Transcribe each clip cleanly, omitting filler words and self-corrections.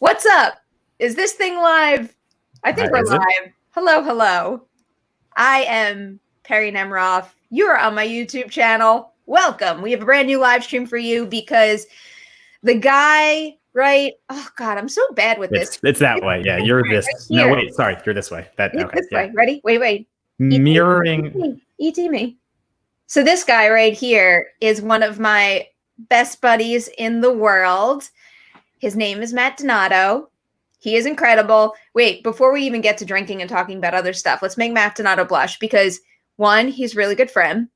What's up? Is this thing live? I think we're live. Hello, hello. I am Perri Nemiroff. You are on my YouTube channel. Welcome. We have a brand new live stream for you because the guy, right? Oh God, I'm so bad with this. It's that way. Yeah, you're this. Right, no, wait, sorry, you're this way. Okay. This way. Ready? Wait. Mirroring. E.T. me. So this guy right here is one of my best buddies in the world. His name is Matt Donato. He is incredible. Wait, before we even get to drinking and talking about other stuff, let's make Matt Donato blush because, one, he's a really good friend.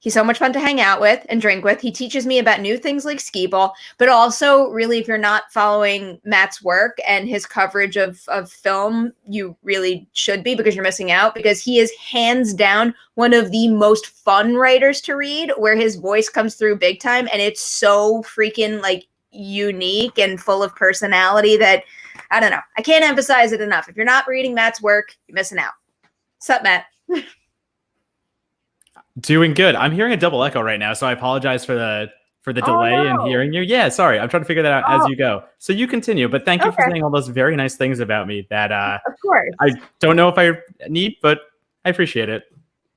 He's so much fun to hang out with and drink with. He teaches me about new things like skee ball, but also really if you're not following Matt's work and his coverage of film, you really should be because you're missing out because he is hands down one of the most fun writers to read where his voice comes through big time and it's so freaking like unique and full of personality that I don't know. I can't emphasize it enough. If you're not reading Matt's work, you're missing out. Sup, Matt? Doing good. I'm hearing a double echo right now, so I apologize for the delay in hearing you. Yeah, sorry. I'm trying to figure that out as you go. So you continue, but thank you for saying all those very nice things about me that of course. I don't know if I need, but I appreciate it.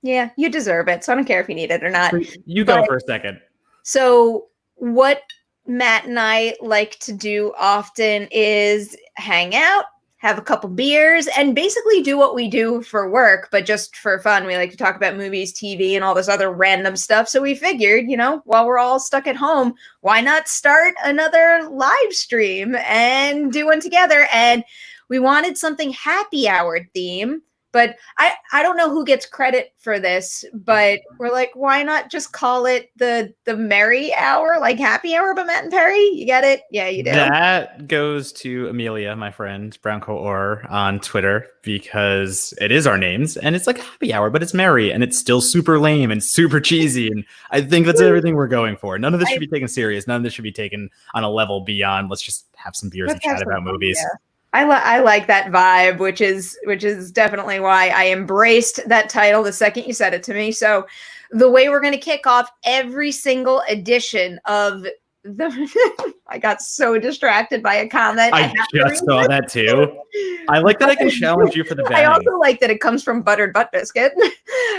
Yeah, you deserve it. So I don't care if you need it or not. You go for a second. So what Matt and I like to do often is hang out, have a couple beers, and basically do what we do for work, but just for fun. We like to talk about movies, TV, and all this other random stuff. So we figured, you know, while we're all stuck at home, why not start another live stream and do one together? And we wanted something happy hour theme. But I don't know who gets credit for this, but we're like, why not just call it the Merri hour, like happy hour, but Matt and Perri? You get it? Yeah, you do. That goes to Amelia, my friend, Brownco Orr on Twitter, because it is our names and it's like happy hour, but it's Merri and it's still super lame and super cheesy. And I think that's everything we're going for. None of this should be taken serious. None of this should be taken on a level beyond. Let's just have some beers and chat about movies. Yeah. I like that vibe, which is definitely why I embraced that title the second you said it to me. So the way we're going to kick off every single edition of the I got so distracted by a comment. I just saw that too. I like that I can challenge you for the bang. I also like that it comes from Buttered Butt Biscuit,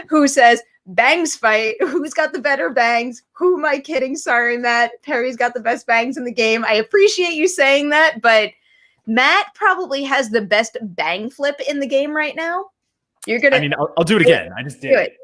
who says, bangs fight. Who's got the better bangs? Who am I kidding? Sorry, Matt. Perri's got the best bangs in the game. I appreciate you saying that, but Matt probably has the best bang flip in the game right now. You're gonna. I mean, I'll do it again. I just did it.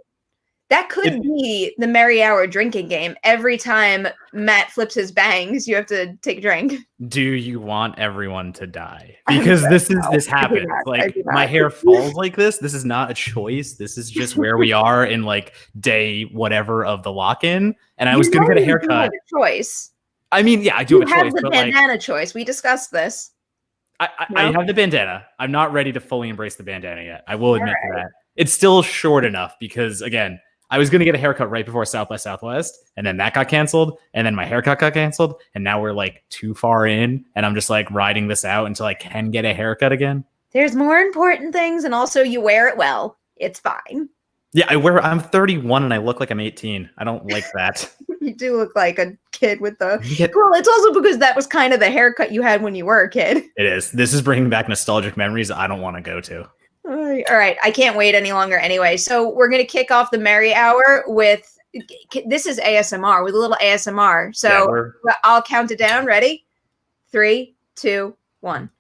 That could be the Merri Hour drinking game. Every time Matt flips his bangs, you have to take a drink. Do you want everyone to die? Because this happens. Like my hair falls like this. This is not a choice. This is just where we are in like day whatever of the lock-in. And I was gonna get a haircut. Choice. I mean, yeah, I do have a choice. You have the bandana choice. We discussed this. I have the bandana. I'm not ready to fully embrace the bandana yet. I will admit to that. It's still short enough because, again, I was going to get a haircut right before South by Southwest, and then that got canceled, and then my haircut got canceled, and now we're like too far in, and I'm just like riding this out until I can get a haircut again. There's more important things, and also you wear it well. It's fine. Yeah, I'm 31 and I look like I'm 18. I don't like that. You do look like a kid with the... Well, it's also because that was kind of the haircut you had when you were a kid. It is. This is bringing back nostalgic memories I don't want to go to. All right. I can't wait any longer anyway. So we're going to kick off the Merri Hour with... This is ASMR, with a little ASMR. So yeah, I'll count it down. Ready? 3, 2, 1.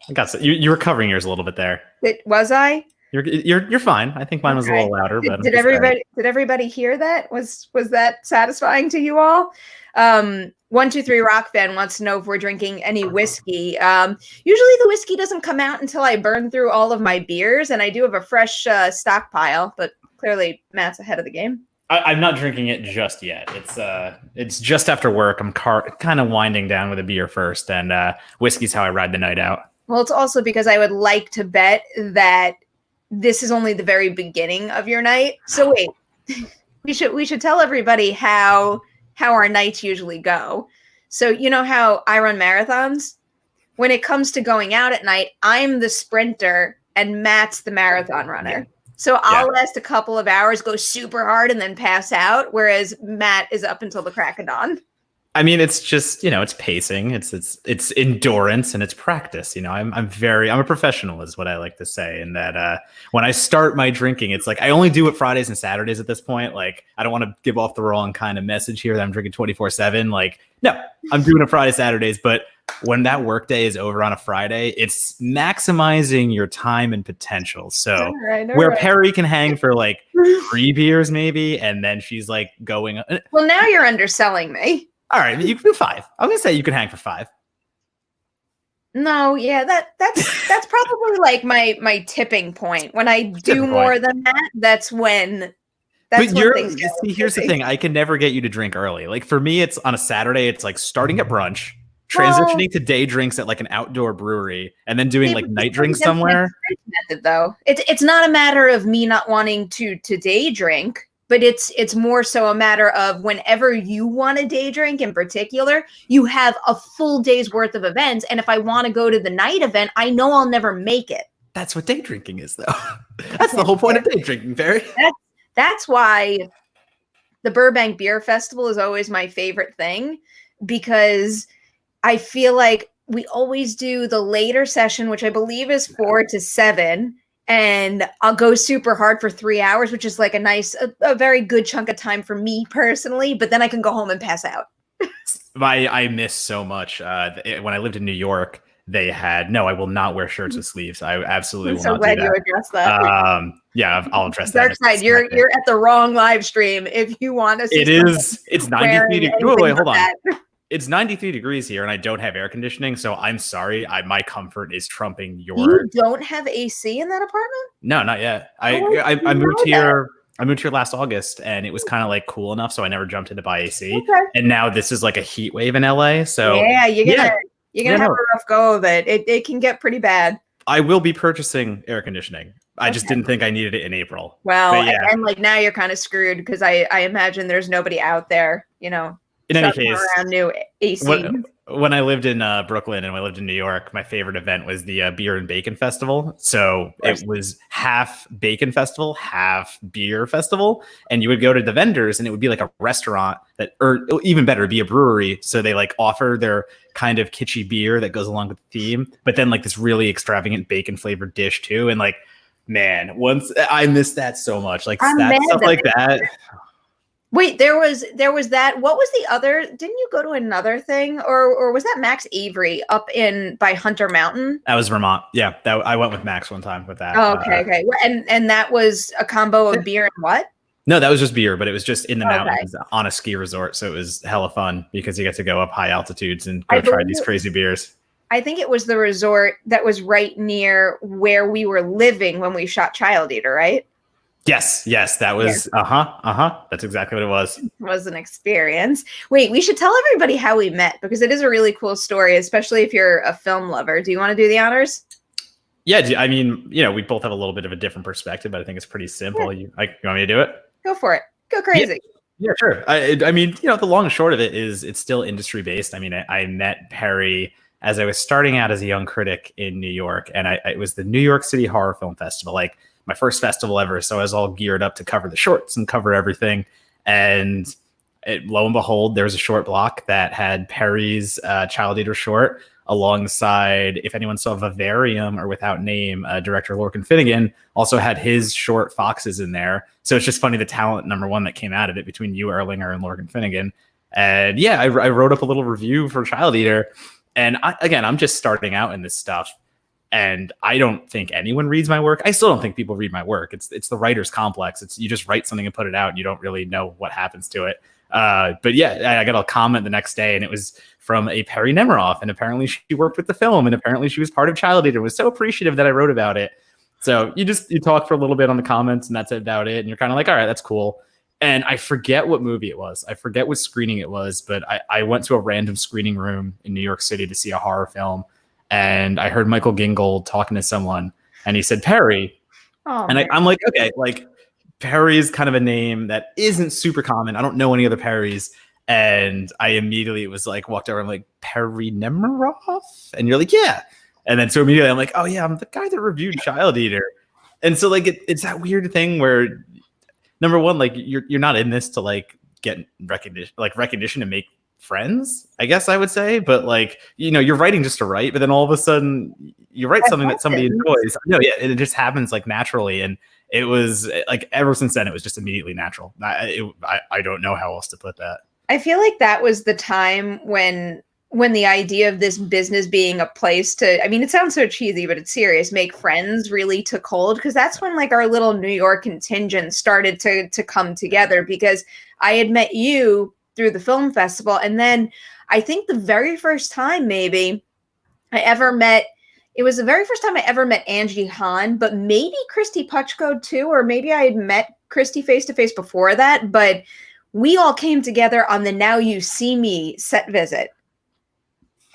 I got you were covering yours a little bit there. Was I? You're fine. I think mine was a little louder, but did everybody hear that? Was that satisfying to you all? 123 Rock Fan wants to know if we're drinking any whiskey. Usually the whiskey doesn't come out until I burn through all of my beers, and I do have a fresh stockpile, but clearly Matt's ahead of the game. I'm not drinking it just yet. It's just after work. I'm kind of winding down with a beer first, and whiskey's how I ride the night out. Well, it's also because I would like to bet that this is only the very beginning of your night. So wait, we should tell everybody how our nights usually go. So you know how I run marathons? When it comes to going out at night, I'm the sprinter and Matt's the marathon runner. So I'll last a couple of hours, go super hard, and then pass out, whereas Matt is up until the crack of dawn. I mean, it's just, it's pacing, it's endurance, and it's practice. I'm a professional, is what I like to say. And that when I start my drinking, it's like I only do it Fridays and Saturdays at this point. Like, I don't want to give off the wrong kind of message here that I'm drinking 24/7. Like, no, I'm doing it Friday, Saturdays. But when that work day is over on a Friday, it's maximizing your time and potential. So where Perri can hang for like 3 beers maybe, and then she's like going. Well, now you're underselling me. All right, you can do 5. I'm gonna say you can hang for 5. No, yeah, that's probably like my tipping point. When I do more than that, that's when things see, here's the thing. I can never get you to drink early. Like for me, it's on a Saturday, it's like starting at brunch, transitioning to day drinks at like an outdoor brewery, and then doing like night drinks somewhere. Method, though. It's not a matter of me not wanting to day drink. But it's more so a matter of whenever you want a day drink in particular, you have a full day's worth of events. And if I want to go to the night event, I know I'll never make it. That's what day drinking is, though. That's the whole point of day drinking, Perri. That's why the Burbank Beer Festival is always my favorite thing, because I feel like we always do the later session, which I believe is 4 to 7. And I'll go super hard for 3 hours, which is like a very good chunk of time for me personally. But then I can go home and pass out. I miss so much. When I lived in New York, they had I will not wear shirts with sleeves. I absolutely will not do that. I'm so glad you addressed that. Yeah, I'll address that. Dark side, you're at the wrong live stream if you want to. It's 93 degrees. Wait, hold on. It's 93 degrees here, and I don't have air conditioning, so I'm sorry. My comfort is trumping your. You don't have AC in that apartment? No, not yet. I moved here. I moved here last August, and it was kind of like cool enough, so I never jumped in to buy AC. Okay. And now this is like a heat wave in LA. So yeah, you're gonna have a rough go of it. It can get pretty bad. I will be purchasing air conditioning. I just didn't think I needed it in April. Well, and like now you're kind of screwed because I imagine there's nobody out there, In any case, around new AC. When I lived in Brooklyn and when I lived in New York, my favorite event was the Beer and Bacon Festival. So it was half Bacon Festival, half Beer Festival. And you would go to the vendors and it would be like a restaurant or even better, be a brewery. So they like offer their kind of kitschy beer that goes along with the theme, but then like this really extravagant bacon flavored dish too. And like, man, once I missed that so much, like that stuff like that. Wait, there was that. What was the other? Didn't you go to another thing, or was that Max Avery up by Hunter Mountain? That was Vermont. Yeah, I went with Max one time with that. Oh, okay. And that was a combo of beer and what? No, that was just beer, but it was just in the mountains on a ski resort, so it was hella fun because you get to go up high altitudes and go try these crazy beers. I think it was the resort that was right near where we were living when we shot Child Eater, right? Yes, that was, that's exactly what it was. It was an experience. Wait, we should tell everybody how we met because it is a really cool story, especially if you're a film lover. Do you want to do the honors? Yeah, I mean, we both have a little bit of a different perspective, but I think it's pretty simple. Yeah. You want me to do it? Go for it. Go crazy. Yeah, sure. I mean, the long and short of it is it's still industry based. I mean, I met Perri as I was starting out as a young critic in New York, and it was the New York City Horror Film Festival, like my first festival ever. So I was all geared up to cover the shorts and cover everything. And lo and behold, there was a short block that had Perri's Child Eater short alongside, if anyone saw Vivarium or Without Name, director Lorcan Finnegan also had his short Foxes in there. So it's just funny the talent number one that came out of it between you, Erlinger, and Lorcan Finnegan. And yeah, I wrote up a little review for Child Eater. And I'm just starting out in this stuff. And I don't think anyone reads my work. I still don't think people read my work. It's the writer's complex. It's you just write something and put it out, and you don't really know what happens to it. But yeah, I got a comment the next day, and it was from a Perri Nemiroff, and apparently she worked with the film, and apparently she was part of Child Eater. Was so appreciative that I wrote about it. So you talk for a little bit on the comments, and that's about it. And you're kind of like, all right, that's cool. And I forget what movie it was. I forget what screening it was, but I went to a random screening room in New York City to see a horror film. And I heard Michael Gingold talking to someone, and he said Perri. Oh, and I'm like, okay, like Perri is kind of a name that isn't super common. I don't know any other Perris. And I immediately was like, walked over, I'm like, Perri Nemiroff? And you're like, yeah. And then so immediately I'm like, oh yeah, I'm the guy that reviewed Child Eater. And so like it's that weird thing where number one, like you're not in this to like get recognition to make friends, I guess I would say. But like, you're writing just to write, but then all of a sudden you write something that somebody enjoys. It just happens like naturally. And it was like, ever since then, it was just immediately natural. I don't know how else to put that. I feel like that was the time when the idea of this business being a place to, I mean, it sounds so cheesy, but it's serious, make friends really took hold. Because that's when like our little New York contingent started to come together, because I had met you through the film festival. And then I think the very first time maybe I ever met, it was the very first time I ever met Angie Han, but maybe Christy Puchko too, or maybe I had met Christy face to face before that, but we all came together on the Now You See Me set visit.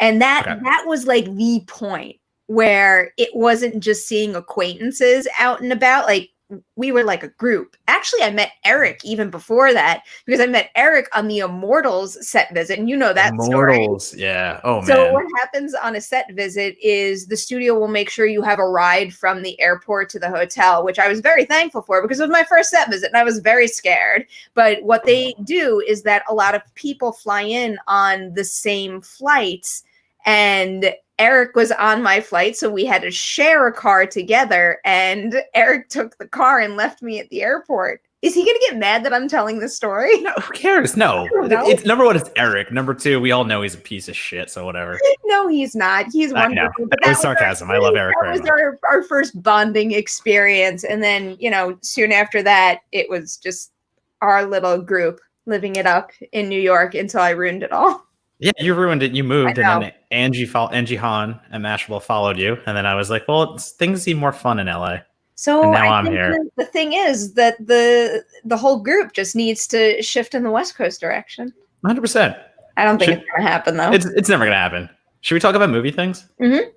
And that was like the point where it wasn't just seeing acquaintances out and about. Like, we were like a group. Actually, I met Eric even before that, because I met Eric on the Immortals set visit, and that Immortals, story. Yeah. Oh, man. So what happens on a set visit is the studio will make sure you have a ride from the airport to the hotel, which I was very thankful for, because it was my first set visit and I was very scared. But what they do is that a lot of people fly in on the same flights, and Eric was on my flight, so we had to share a car together, and Eric took the car and left me at the airport. Is he going to get mad that I'm telling this story? No, who cares? No. It's number one, it's Eric. Number two, we all know he's a piece of shit, so whatever. No, he's not. He's wonderful. I know. That was sarcasm. I love Eric. That was our first bonding experience. And then, soon after that, it was just our little group living it up in New York until I ruined it all. Yeah, you ruined it. You moved, and then Angie Han and Mashable followed you, and then I was like, well, things seem more fun in LA. So and now I'm here. The thing is that the whole group just needs to shift in the West Coast direction. 100%. I don't think it's going to happen, though. It's never going to happen. Should we talk about movie things? Mm-hmm.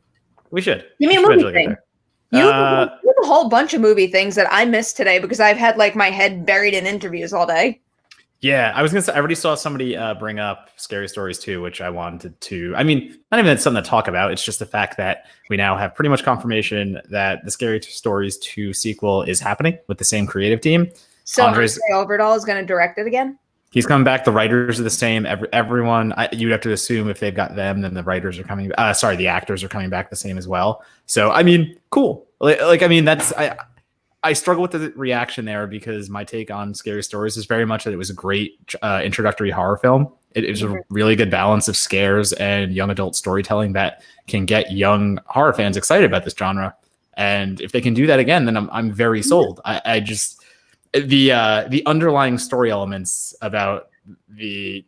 We should. Give me a movie thing. You have a whole bunch of movie things that I missed today because I've had like my head buried in interviews all day. Yeah, I was going to say, I already saw somebody bring up Scary Stories 2, which I wanted to, I mean, not even that's something to talk about. It's just the fact that we now have pretty much confirmation that the Scary Stories 2 sequel is happening with the same creative team. So Andre Overdahl is going to direct it again? He's coming back. The writers are the same. Everyone, you'd have to assume if they've got them, then the writers are coming. The actors are coming back the same as well. So, I mean, cool. Like I mean, I struggle with the reaction there because my take on Scary Stories is very much that it was a great introductory horror film. It was a really good balance of scares and young adult storytelling that can get young horror fans excited about this genre. And if they can do that again, then I'm very sold. I just the underlying story elements about I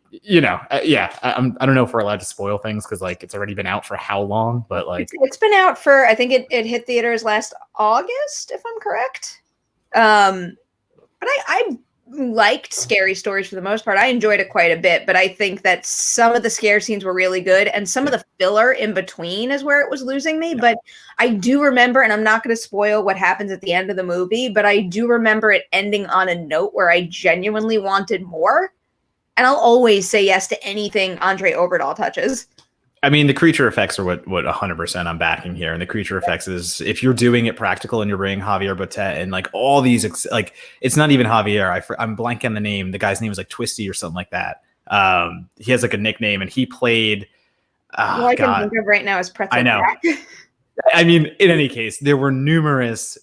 don't know if we're allowed to spoil things because like it's already been out for how long, but like it's been out for, I think it hit theaters last August, if I'm correct. But I liked Scary Stories for the most part. I enjoyed it quite a bit, but I think that some of the scare scenes were really good, and some of the filler in between is where it was losing me. But I do remember, and I'm not going to spoil what happens at the end of the movie, but I do remember it ending on a note where I genuinely wanted more. And I'll always say yes to anything Andre Overdahl touches. I mean, the creature effects are what 100% I'm backing here. And the creature effects is, if you're doing it practical and you're bringing Javier Botet and like all these, like, it's not even Javier. I'm blanking on the name. The guy's name is like Twisty or something like that. He has like a nickname, and he played. All I can think of right now is Pretzel. I know. I mean, in any case, there were numerous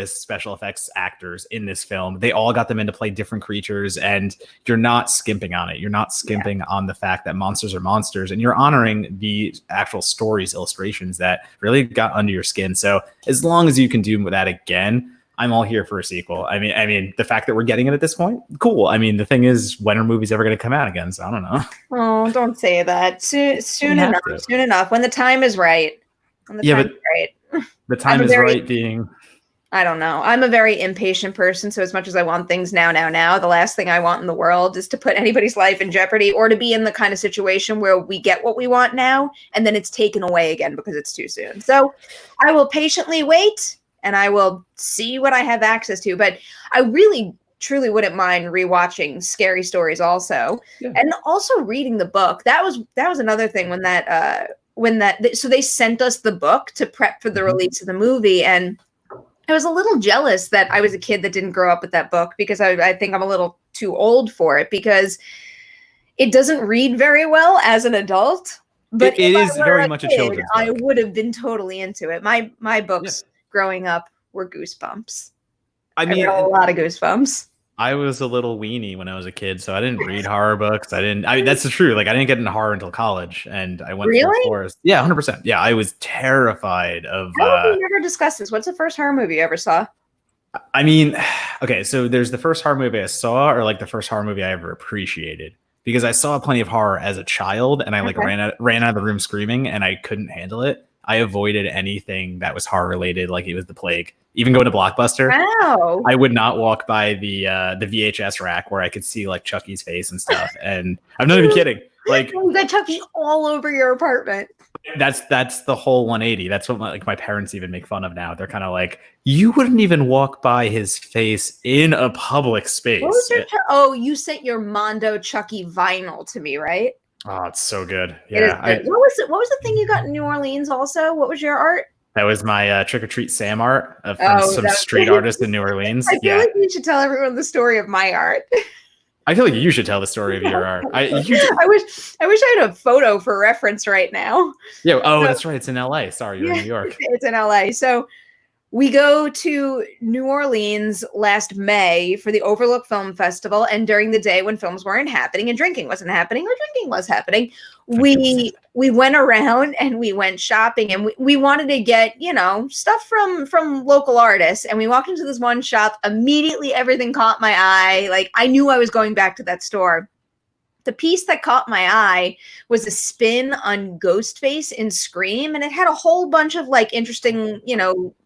special effects actors in this film. They all got them in to play different creatures, and you're not skimping on it. You're not skimping on the fact that monsters are monsters, and you're honoring the actual stories, illustrations that really got under your skin. So as long as you can do that again, I'm all here for a sequel. I mean, the fact that we're getting it at this point, cool. I mean, the thing is, when are movies ever going to come out again? So I don't know. Oh, don't say that. Soon enough, when the time is right. The time is right being, I don't know. I'm a very impatient person. So as much as I want things now, the last thing I want in the world is to put anybody's life in jeopardy, or to be in the kind of situation where we get what we want now and then it's taken away again because it's too soon. So I will patiently wait, and I will see what I have access to. But I really, truly wouldn't mind rewatching Scary Stories also. Yeah. And also reading the book. That was another thing so they sent us the book to prep for the release of the movie. And I was a little jealous that I was a kid that didn't grow up with that book, because I think I'm a little too old for it, because It doesn't read very well as an adult, but it is very much a children's book. I would have been totally into it. My books growing up were Goosebumps. I read a lot of Goosebumps. I was a little weenie when I was a kid, so I didn't read horror books. That's the truth. Like, I didn't get into horror until college, and I went full force. Yeah, 100%. Yeah, I was terrified of. We never discussed this. What's the first horror movie you ever saw? I mean, okay, so there's the first horror movie I saw, or like the first horror movie I ever appreciated, because I saw plenty of horror as a child, and I ran out of the room screaming, and I couldn't handle it. I avoided anything that was horror related, like it was the plague. Even going to Blockbuster, wow. I would not walk by the VHS rack where I could see like Chucky's face and stuff. And I'm not even kidding. Like, you got Chucky all over your apartment. That's the whole 180. That's what my parents even make fun of now. They're kind of like, you wouldn't even walk by his face in a public space. What was your you sent your Mondo Chucky vinyl to me, right? Oh, it's so good. Yeah. What was the thing you got in New Orleans also? What was your art? That was my Trick or Treat Sam art from some street artist in New Orleans. I feel like you should tell everyone the story of my art. I feel like you should tell the story of your art. I wish I had a photo for reference right now. Yeah. Oh, that's right. It's in LA. Sorry, you're in New York. It's in LA. So we go to New Orleans last May for the Overlook Film Festival, and during the day when films weren't happening and drinking wasn't happening, or drinking was happening, we went around and we went shopping, and we wanted to get, stuff from local artists, and we walked into this one shop. Immediately everything caught my eye. Like, I knew I was going back to that store. The piece that caught my eye was a spin on Ghostface in Scream, and it had a whole bunch of like interesting,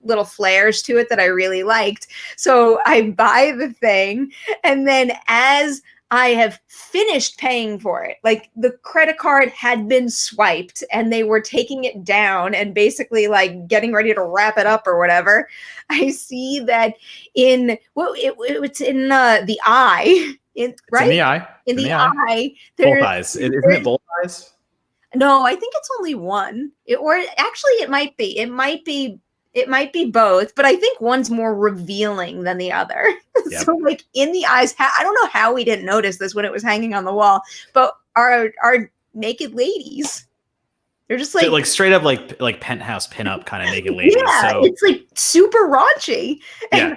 little flares to it that I really liked. So I buy the thing, and then as I have finished paying for it, like the credit card had been swiped and they were taking it down and basically like getting ready to wrap it up or whatever, I see that it's in the eye. In the eye. In the eye. Both eyes. Isn't it both eyes? No, I think it's only one. It might be. It might be both, but I think one's more revealing than the other. Yep. So, like, in the eyes, I don't know how we didn't notice this when it was hanging on the wall, but our naked ladies. They're just like straight up like penthouse pinup kind of naked ladies. Yeah, so it's like super raunchy. And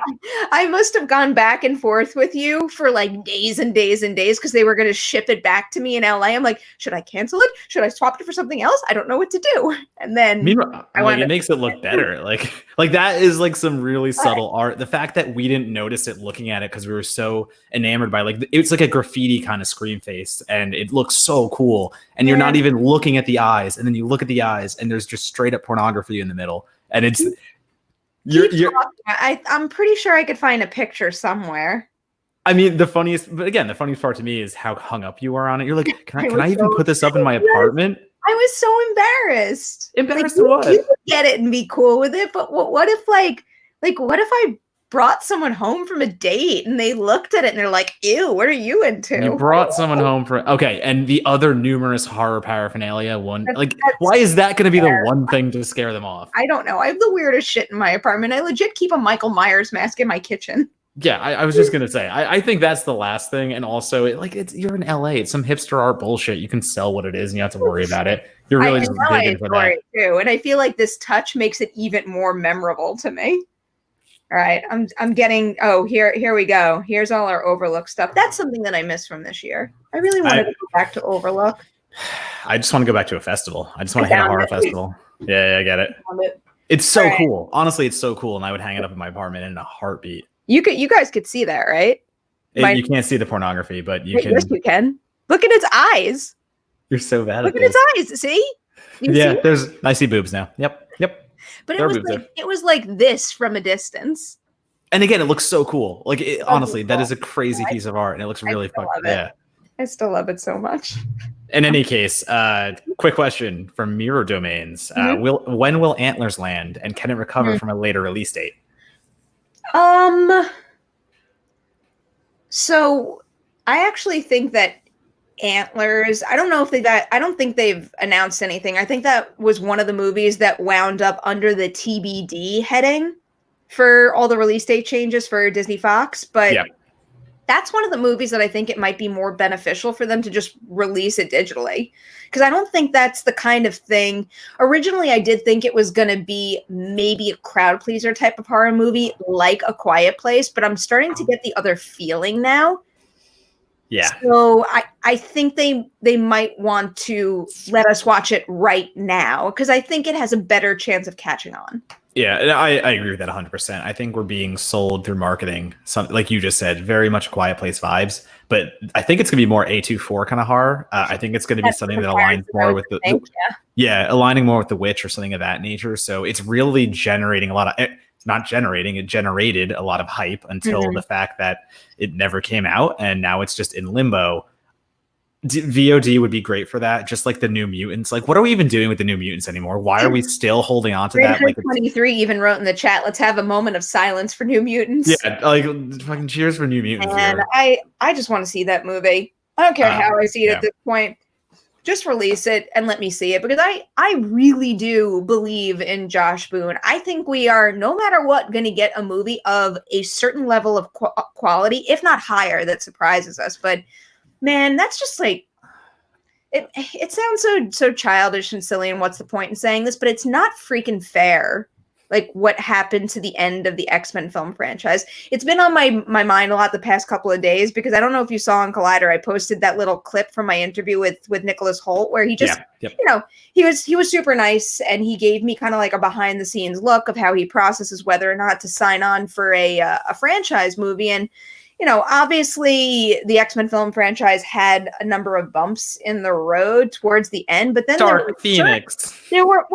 I must have gone back and forth with you for like days and days and days because they were going to ship it back to me in LA. I'm like, should I cancel it? Should I swap it for something else? I don't know what to do. And then it makes it look better. Like that is like some really subtle art. The fact that we didn't notice it looking at it because we were so enamored by it's like a graffiti kind of Scream face, and it looks so cool. And you're not even looking at the eyes, and then you look at the eyes, and there's just straight up pornography in the middle, and it's I'm pretty sure I could find a picture somewhere. I mean, the funniest part to me is how hung up you are on it. You're like, can I even put this up in my apartment? I was so embarrassed. Embarrassed to what? You could get it and be cool with it, but what if what if I brought someone home from a date and they looked at it and they're like, ew, what are you into? You brought someone home and the other numerous horror paraphernalia why is that going to be the one thing to scare them off? I don't know. I have the weirdest shit in my apartment. I legit keep a Michael Myers mask in my kitchen. Yeah, I was just going to say, I think that's the last thing. And also, you're in LA. It's some hipster art bullshit. You can sell what it is and you have to worry about it. You're really just digging for that. Too. And I feel like this touch makes it even more memorable to me. All right, I'm getting. Oh, here we go. Here's all our Overlook stuff. That's something that I missed from this year. I really wanted to go back to Overlook. I just want to go back to a festival. I just want to hit a horror festival. Yeah, I get it. It's so cool. Honestly, it's so cool, and I would hang it up in my apartment in a heartbeat. You guys could see that, right? You can't see the pornography, but you can. Yes, you can. Look at its eyes. You're so bad. Look at its eyes. See? I see boobs now. Yep. But it was like this from a distance. And again, it looks so cool. Honestly, that is a crazy piece of art, and it looks really fun. Yeah, I still love it so much. In any case, quick question from Mirror Domains: when will Antlers land, and can it recover from a later release date? So I actually think that Antlers, I don't think they've announced anything. I think that was one of the movies that wound up under the TBD heading for all the release date changes for Disney Fox. But that's one of the movies that I think it might be more beneficial for them to just release it digitally. Because I don't think that's the kind of thing. Originally, I did think it was going to be maybe a crowd pleaser type of horror movie, like A Quiet Place, but I'm starting to get the other feeling now. Yeah. So I think they might want to let us watch it right now, because I think it has a better chance of catching on. Yeah, I agree with that 100%. I think we're being sold through marketing, like you just said, very much Quiet Place vibes. But I think it's going to be more A24 kind of horror. I think it's going to be something that aligns more with aligning more with The Witch or something of that nature. So it's really generating a lot of, not generating, it generated a lot of hype until the fact that it never came out. And now it's just in limbo. VOD would be great for that, just like the New Mutants. Like, what are we even doing with the New Mutants anymore? Why are we still holding on to that? Like, 23 even wrote in the chat, let's have a moment of silence for New Mutants. Yeah, like fucking cheers for New Mutants. And I just want to see that movie. I don't care how I see it at this point. Just release it and let me see it, because I really do believe in Josh Boone. I think we are, no matter what, going to get a movie of a certain level of quality, if not higher, that surprises us. But man, that's just like, it sounds so childish and silly, and what's the point in saying this? But it's not freaking fair, like what happened to the end of the X-Men film franchise. It's been on my mind a lot the past couple of days, because I don't know if you saw on Collider, I posted that little clip from my interview with Nicholas Hoult, where he just, he was super nice, and he gave me kind of like a behind the scenes look of how he processes whether or not to sign on for a franchise movie. And obviously the X-Men film franchise had a number of bumps in the road towards the end, but then Dark Phoenix. There were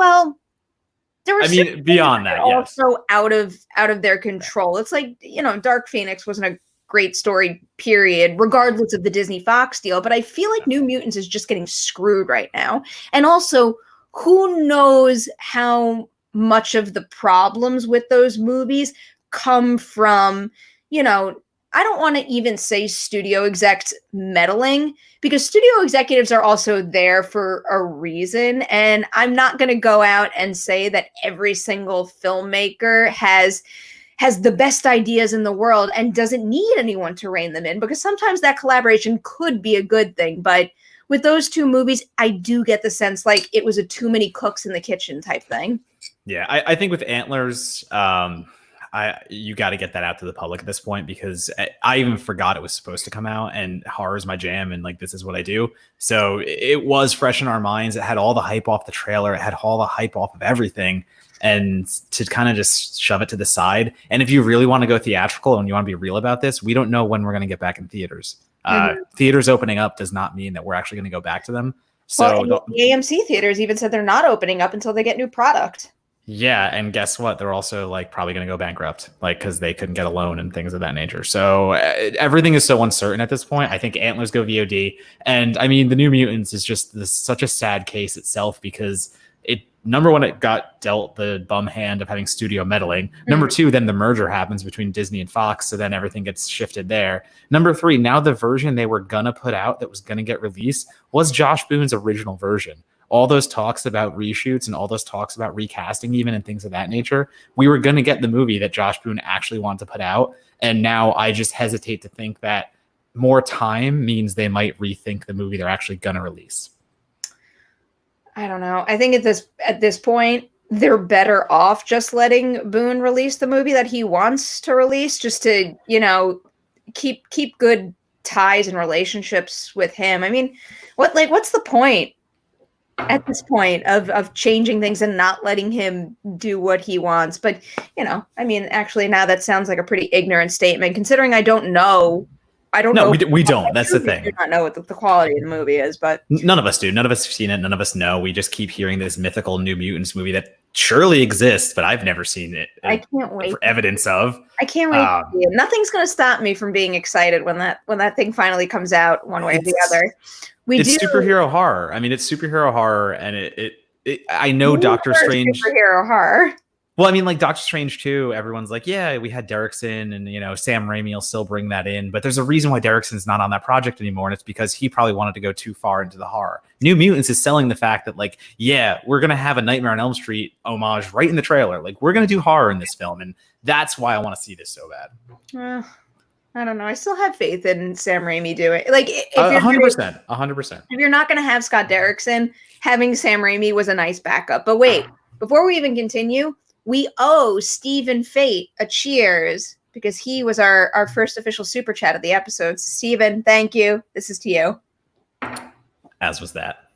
beyond that, also out of their control. It's like, Dark Phoenix wasn't a great story, period, regardless of the Disney Fox deal. But I feel like New Mutants is just getting screwed right now. And also, who knows how much of the problems with those movies come from, I don't want to even say studio execs meddling, because studio executives are also there for a reason. And I'm not going to go out and say that every single filmmaker has the best ideas in the world and doesn't need anyone to rein them in, because sometimes that collaboration could be a good thing. But with those two movies, I do get the sense like it was a too many cooks in the kitchen type thing. Yeah, I think with Antlers, you got to get that out to the public at this point, because I even forgot it was supposed to come out, and horror is my jam, and like, this is what I do. So it was fresh in our minds. It had all the hype off the trailer. It had all the hype off of everything. And to kind of just shove it to the side. And if you really want to go theatrical and you want to be real about this, we don't know when we're going to get back in theaters. Theaters opening up does not mean that we're actually going to go back to them. So the AMC theaters even said they're not opening up until they get new product. Yeah, and guess what? They're also like probably going to go bankrupt, like, because they couldn't get a loan and things of that nature. So everything is so uncertain at this point. I think Antlers go VOD, and I mean, the New Mutants is just such a sad case itself, because number one, it got dealt the bum hand of having studio meddling. Number two, then the merger happens between Disney and Fox, so then everything gets shifted there. Number three, now the version they were gonna put out that was gonna get released was Josh Boone's original version. All those talks about reshoots and all those talks about recasting even and things of that nature, we were going to get the movie that Josh Boone actually wanted to put out. And now I just hesitate to think that more time means they might rethink the movie they're actually going to release. I don't know. I think at this point, they're better off just letting Boone release the movie that he wants to release, just to, keep good ties and relationships with him. I mean, what's the point at this point of changing things and not letting him do what he wants? But, I mean, actually now that sounds like a pretty ignorant statement, considering I don't know. No, we don't. That's the thing. We do not know what the quality of the movie is, but none of us do. None of us have seen it. None of us know. We just keep hearing this mythical New Mutants movie that surely exists, but I've never seen it. I can't wait for evidence of. I can't wait to see it. Nothing's going to stop me from being excited when that thing finally comes out, one way or the other. It's superhero horror. I mean, it's superhero horror, and I know Doctor Strange superhero horror. Well, I mean, like Doctor Strange 2, everyone's like, yeah, we had Derrickson, and Sam Raimi will still bring that in, but there's a reason why Derrickson's not on that project anymore, and it's because he probably wanted to go too far into the horror. New Mutants is selling the fact that, like, yeah, we're gonna have a Nightmare on Elm Street homage right in the trailer. Like, we're gonna do horror in this film, and that's why I want to see this so bad. I don't know. I still have faith in Sam Raimi doing like if 100%, 100%. If you're not going to have Scott Derrickson, having Sam Raimi was a nice backup. But wait, before we even continue, we owe Stephen Fate a cheers because he was our first official super chat of the episode. So Stephen, thank you. This is to you. As was that.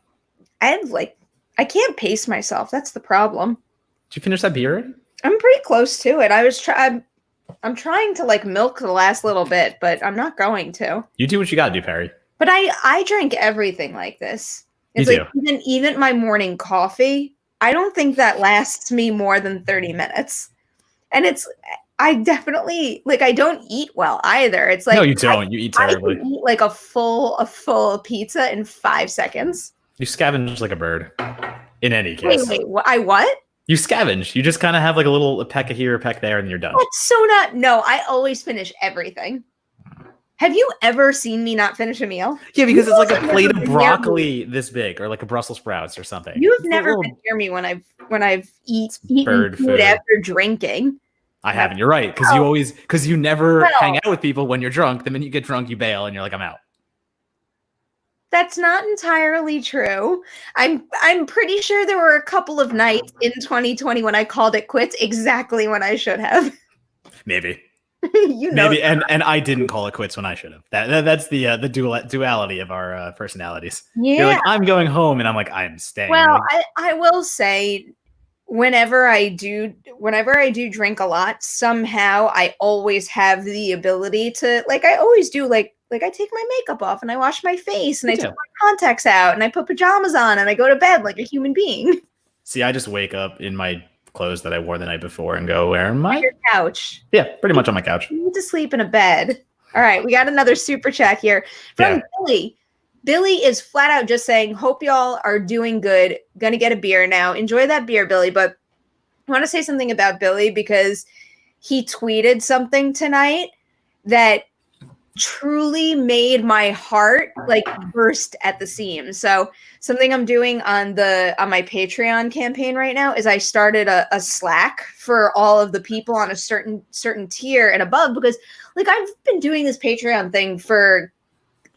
I can't pace myself. That's the problem. Did you finish that beer? I'm pretty close to it. I'm trying to like milk the last little bit, but I'm not going to. You do what you got to do, Perri. But I drink everything like this. It's you like even my morning coffee, I don't think that lasts me more than 30 minutes. And I definitely like I don't eat well either. It's like no, you don't. You eat terribly. I can eat like a full pizza in 5 seconds. You scavenge like a bird. In any case. Wait, I what? You scavenge. You just kind of have like a peck here, a peck there, and you're done. That's so not. No, I always finish everything. Have you ever seen me not finish a meal? Yeah, because it's like a plate of broccoli this big, or like a Brussels sprouts or something. You've never been near me when I've eaten food after drinking. I haven't. You're right, because you never hang out with people when you're drunk. The minute you get drunk, you bail, and you're like, I'm out. That's not entirely true. I'm pretty sure there were a couple of nights in 2020 when I called it quits exactly when I should have. Maybe. Maybe, and I didn't call it quits when I should have. That's the duality of our personalities. Yeah, you're like, I'm going home, and I'm like, I'm staying. Well, like, I will say, whenever I do drink a lot, somehow I always have the ability to like. I always do like I take my makeup off and I wash my face and I take my contacts out and I put pajamas on and I go to bed like a human being. See, I just wake up in my clothes that I wore the night before and go, where am I? Your couch. Yeah, pretty much on my couch. You need to sleep in a bed. All right, we got another super chat here from Billy. Billy is flat out just saying, hope y'all are doing good. Gonna get a beer now. Enjoy that beer, Billy. But I want to say something about Billy because he tweeted something tonight that truly made my heart like burst at the seams. So something I'm doing on my Patreon campaign right now is I started a Slack for all of the people on a certain tier and above, because like I've been doing this Patreon thing for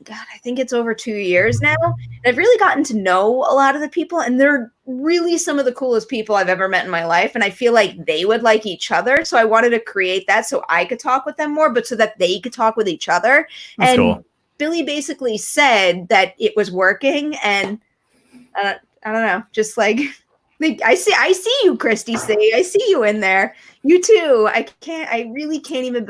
I think it's over 2 years now. And I've really gotten to know a lot of the people, and they're really some of the coolest people I've ever met in my life. And I feel like they would like each other. So I wanted to create that so I could talk with them more, but so that they could talk with each other. That's and cool. Billy basically said that it was working. And I don't know, just like I see you, Christy C. I see you in there. You too. I really can't even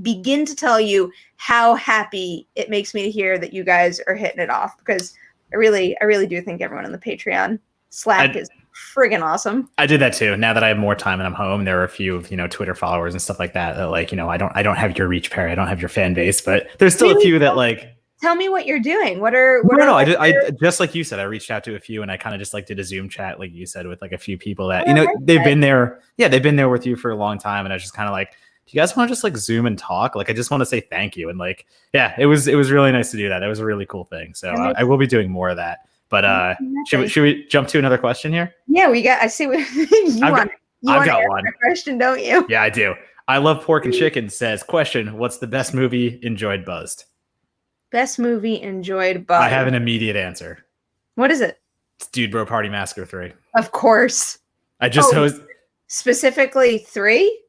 begin to tell you how happy it makes me to hear that you guys are hitting it off, because I really do think everyone in the Patreon Slack is friggin' awesome. I did that too. Now that I have more time and I'm home, there are a few Twitter followers and stuff like that like, I don't have your reach, Perri. I don't have your fan base, but there's still a few that like. Tell me what you're doing. I just like you said, I reached out to a few and I kind of just like did a Zoom chat, like you said, with like a few people that, they've been there. Yeah, they've been there with you for a long time. And I was just kind of like, do you guys want to just like Zoom and talk? Like, I just want to say thank you. And like, yeah, it was really nice to do that. That was a really cool thing. So I will be doing more of that. But should we jump to another question here? Yeah, I see what I've got one question, don't you? Yeah, I do. I Love Pork and Chicken says, question, what's the best movie enjoyed buzzed? Best movie enjoyed buzzed. I have an immediate answer. What is it? It's Dude Bro Party Massacre 3. Of course. I just specifically 3?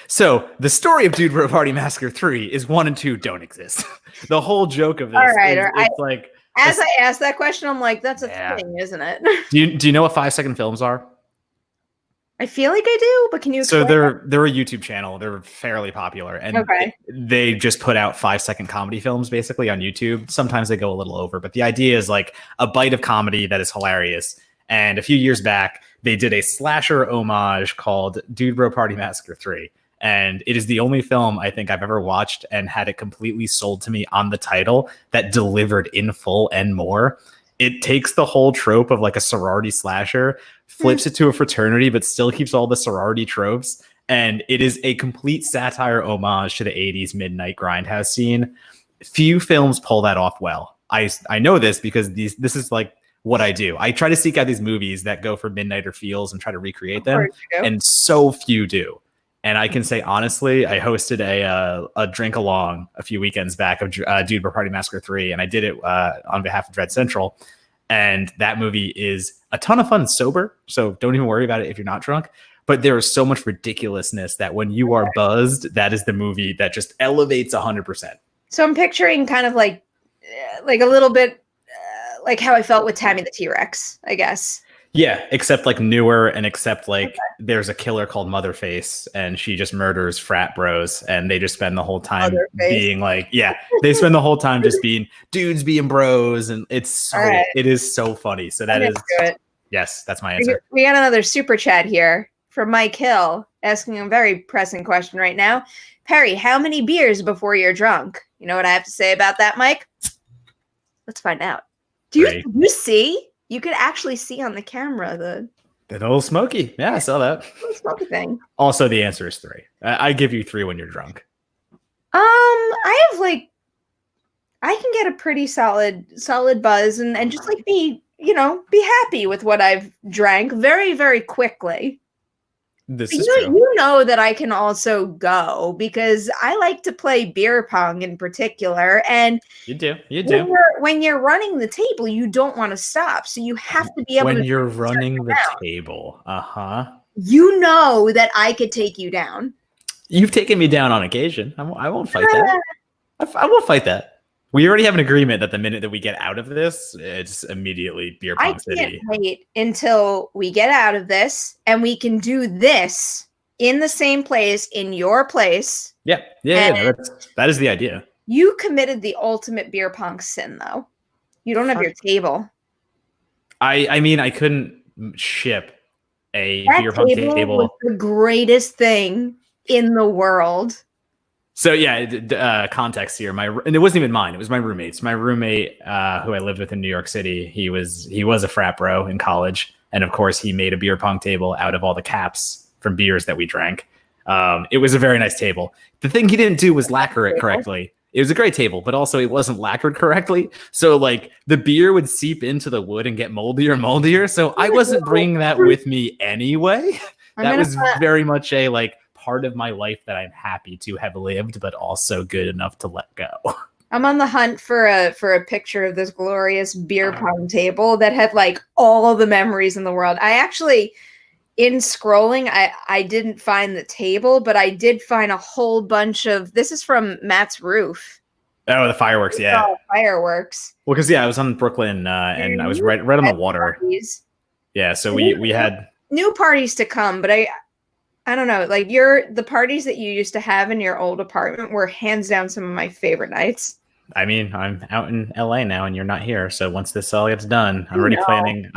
So the story of Dude Bro Party Massacre 3 is 1 and 2 don't exist. The whole joke of this it's like as I asked that question, I'm like, that's a thing, isn't it? Do you know what 5-second films are? I feel like I do, but can you explain? So they're a YouTube channel. They're fairly popular, and they just put out 5-second comedy films basically on YouTube. Sometimes they go a little over, but the idea is like a bite of comedy that is hilarious. And a few years back, they did a slasher homage called Dude Bro Party Massacre 3. And it is the only film I think I've ever watched and had it completely sold to me on the title that delivered in full and more. It takes the whole trope of like a sorority slasher, flips it to a fraternity, but still keeps all the sorority tropes. And it is a complete satire homage to the 80s midnight grindhouse scene. Few films pull that off well. I know this because this is like what I do. I try to seek out these movies that go for midnighter feels and try to recreate them. And so few do. And I can say honestly, I hosted a drink along a few weekends back of Dude Bar Party Massacre 3, and I did it on behalf of Dread Central. And that movie is a ton of fun sober, so don't even worry about it if you're not drunk. But there is so much ridiculousness that when you are buzzed, that is the movie that just elevates 100%. So I'm picturing kind of like a little bit like how I felt with Tammy the T-Rex, I guess. Yeah, except like newer, and except like there's a killer called Motherface, and she just murders frat bros, and they just spend the whole time being like, yeah, they spend the whole time just being dudes being bros, and it's so it is so funny. So that is yes, that's my answer. We got another super chat here from Mike Hill asking a very pressing question right now. Perri, how many beers before you're drunk? You know what I have to say about that, Mike? Let's find out. Do you see? You could actually see on the camera the little smoky. Yeah, I saw that. Little smoky thing. Also, the answer is 3. I give you 3 when you're drunk. I have like, I can get a pretty solid buzz and just like be happy with what I've drank very, very quickly. This is true. You know that I can also go because I like to play beer pong in particular. And you do. When you're running the table, you don't want to stop. So you have to be able to. When you're running the table. You know that I could take you down. You've taken me down on occasion. I won't fight that. I won't fight that. We already have an agreement that the minute that we get out of this, it's immediately beer pong city. I can't wait until we get out of this and we can do this in the same place, in your place. Yeah, that is the idea. You committed the ultimate beer pong sin, though. You don't have your table. I mean, I couldn't ship a beer pong table. Was the greatest thing in the world. So yeah, context here. And it wasn't even mine. It was my roommate's. My roommate, who I lived with in New York City, he was a frat bro in college, and of course, he made a beer pong table out of all the caps from beers that we drank. It was a very nice table. The thing he didn't do was lacquer it correctly. It was a great table, but also it wasn't lacquered correctly. So like the beer would seep into the wood and get moldier and moldier. So I wasn't bringing that with me anyway. That was very much a like part of my life that I'm happy to have lived, but also good enough to let go. I'm on the hunt for a picture of this glorious beer pong table that had like all the memories in the world. I actually, in scrolling, I didn't find the table, but I did find a whole bunch of, this is from Matt's roof. Oh, the fireworks, yeah. Fireworks. Well, because I was on Brooklyn and I was right on the water. Parties. Yeah, so we had new parties to come, but I don't know, like the parties that you used to have in your old apartment were hands down some of my favorite nights. I mean, I'm out in LA now and you're not here. So once this all gets done, I'm already planning.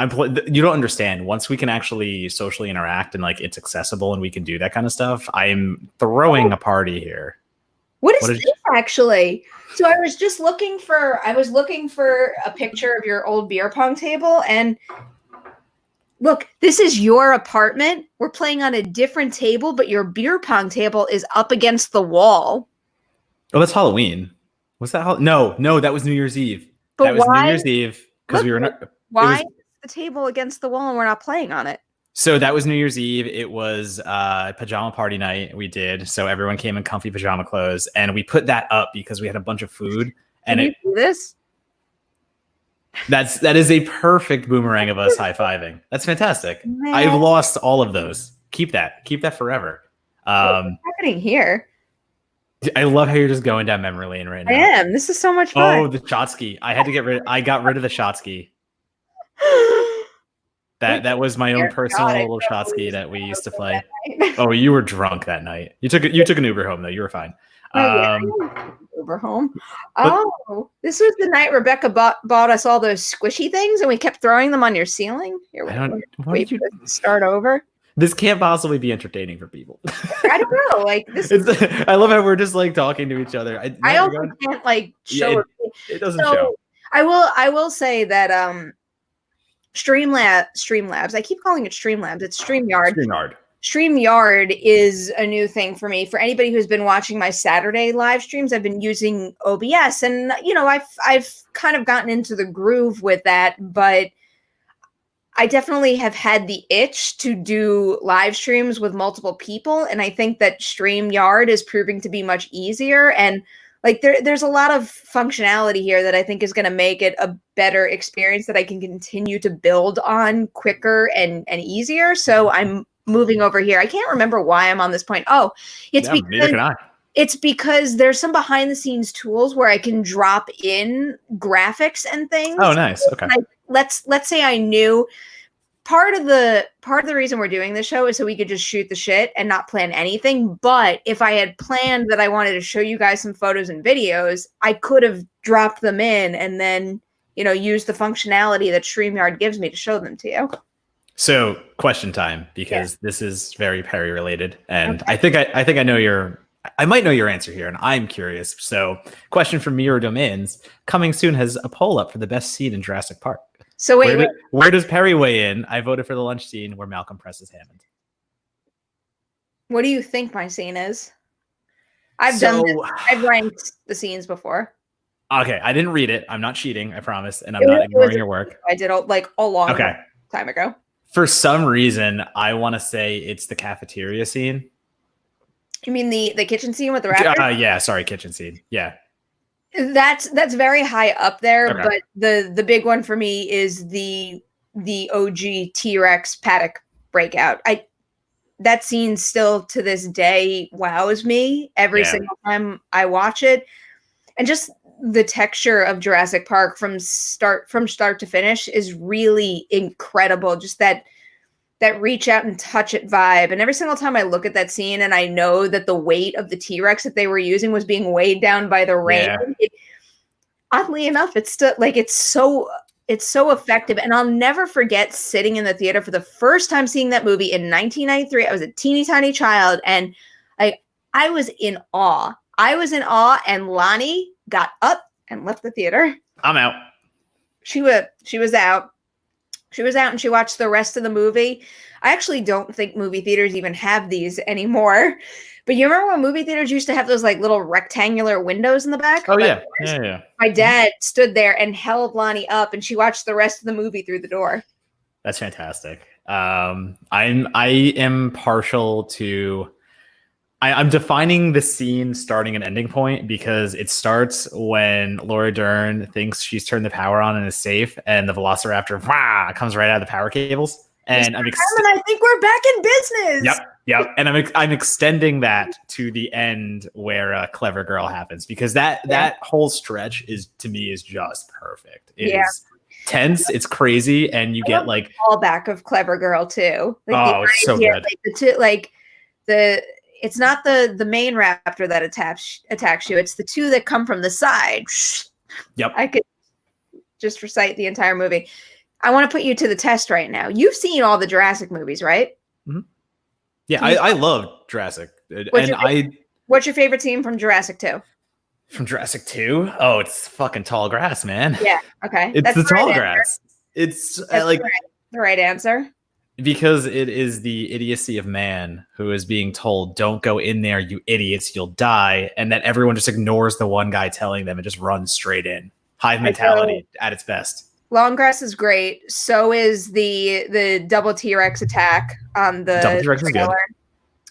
You don't understand. Once we can actually socially interact and like it's accessible and we can do that kind of stuff, I'm throwing a party here. What is this actually? So I was looking for a picture of your old beer pong table, and look, this is your apartment. We're playing on a different table, but your beer pong table is up against the wall. Oh, that's Halloween. Was that No, that was New Year's Eve. But that was why? New Year's Eve because we were not. Why is the table against the wall and we're not playing on it? So that was New Year's Eve. It was pajama party night. We did. So everyone came in comfy pajama clothes, and we put that up because we had a bunch of food. Can you do this? That is a perfect boomerang of us high-fiving. That's fantastic. Man. I've lost all of those. Keep that forever. What's happening here? I love how you're just going down memory lane right now. I am. This is so much fun. Oh, the shot ski. I got rid of the shot ski. That was my own personal little shot ski that we used to play. Oh, you were drunk that night. You took an Uber home though. You were fine. Uber home. Oh, this was the night Rebecca bought us all those squishy things, and we kept throwing them on your ceiling. Here, wait for this to start over. This can't possibly be entertaining for people. I don't know. Like this. I love how we're just like talking to each other. I also can't like show. It doesn't show. I will say that Streamlabs. I keep calling it Streamlabs. It's StreamYard. StreamYard is a new thing for me. For anybody who's been watching my Saturday live streams, I've been using OBS, and I've kind of gotten into the groove with that, but I definitely have had the itch to do live streams with multiple people, and I think that StreamYard is proving to be much easier. And like there's a lot of functionality here that I think is going to make it a better experience that I can continue to build on quicker and easier. So I'm moving over here. I can't remember why I'm on this point. Oh, Neither can I. It's because there's some behind the scenes tools where I can drop in graphics and things. Oh, nice. Okay. Like, let's say I knew part of the reason we're doing this show is so we could just shoot the shit and not plan anything. But if I had planned that I wanted to show you guys some photos and videos, I could have dropped them in and then, use the functionality that StreamYard gives me to show them to you. So, question time, because this is very Perri related, and okay. I think I might know your answer here, and I'm curious. So, question from Mirror Domains: coming soon has a poll up for the best scene in Jurassic Park. So where does Perri weigh in? I voted for the lunch scene where Malcolm presses Hammond. What do you think my scene is? I've ranked the scenes before. Okay, I didn't read it. I'm not cheating, I promise, and I'm not ignoring your work. I did a long time ago. For some reason, I want to say it's the cafeteria scene. You mean the kitchen scene with the raptor? Yeah, sorry, kitchen scene. Yeah. That's very high up there, but the big one for me is the OG T-Rex paddock breakout. That scene still to this day wows me every single time I watch it. And just the texture of Jurassic Park from start to finish is really incredible. Just that reach out and touch it vibe. And every single time I look at that scene and I know that the weight of the T-Rex that they were using was being weighed down by the rain. Yeah. Oddly enough, it's still like it's so effective. And I'll never forget sitting in the theater for the first time seeing that movie in 1993. I was a teeny tiny child and I was in awe. And Lonnie got up and left the theater. I'm out. She was out. She was out and she watched the rest of the movie. I actually don't think movie theaters even have these anymore. But you remember when movie theaters used to have those like little rectangular windows in the back? Oh, yeah. Yeah. My dad stood there and held Lonnie up and she watched the rest of the movie through the door. That's fantastic. I am partial to... I'm defining the scene starting and ending point because it starts when Laura Dern thinks she's turned the power on and is safe, and the Velociraptor comes right out of the power cables. And I think we're back in business. Yep. And I'm extending that to the end where Clever Girl happens because that whole stretch is just perfect. It is tense. It's crazy, and you get like fallback of Clever Girl too. Like, it's so good. It's not the main raptor that attacks you. It's the two that come from the side. Yep. I could just recite the entire movie. I want to put you to the test right now. You've seen all the Jurassic movies, right? Mm-hmm. Yeah, I love Jurassic. What's your favorite scene from Jurassic 2? From Jurassic 2? Oh, it's fucking tall grass, man. Yeah, okay. It's the tall grass. It's like the right answer. Because it is the idiocy of man who is being told, don't go in there, you idiots, you'll die. And then everyone just ignores the one guy telling them and just runs straight in. Hive mentality at its best. Long grass is great. So is the double T-Rex attack on the double T-Rex is good.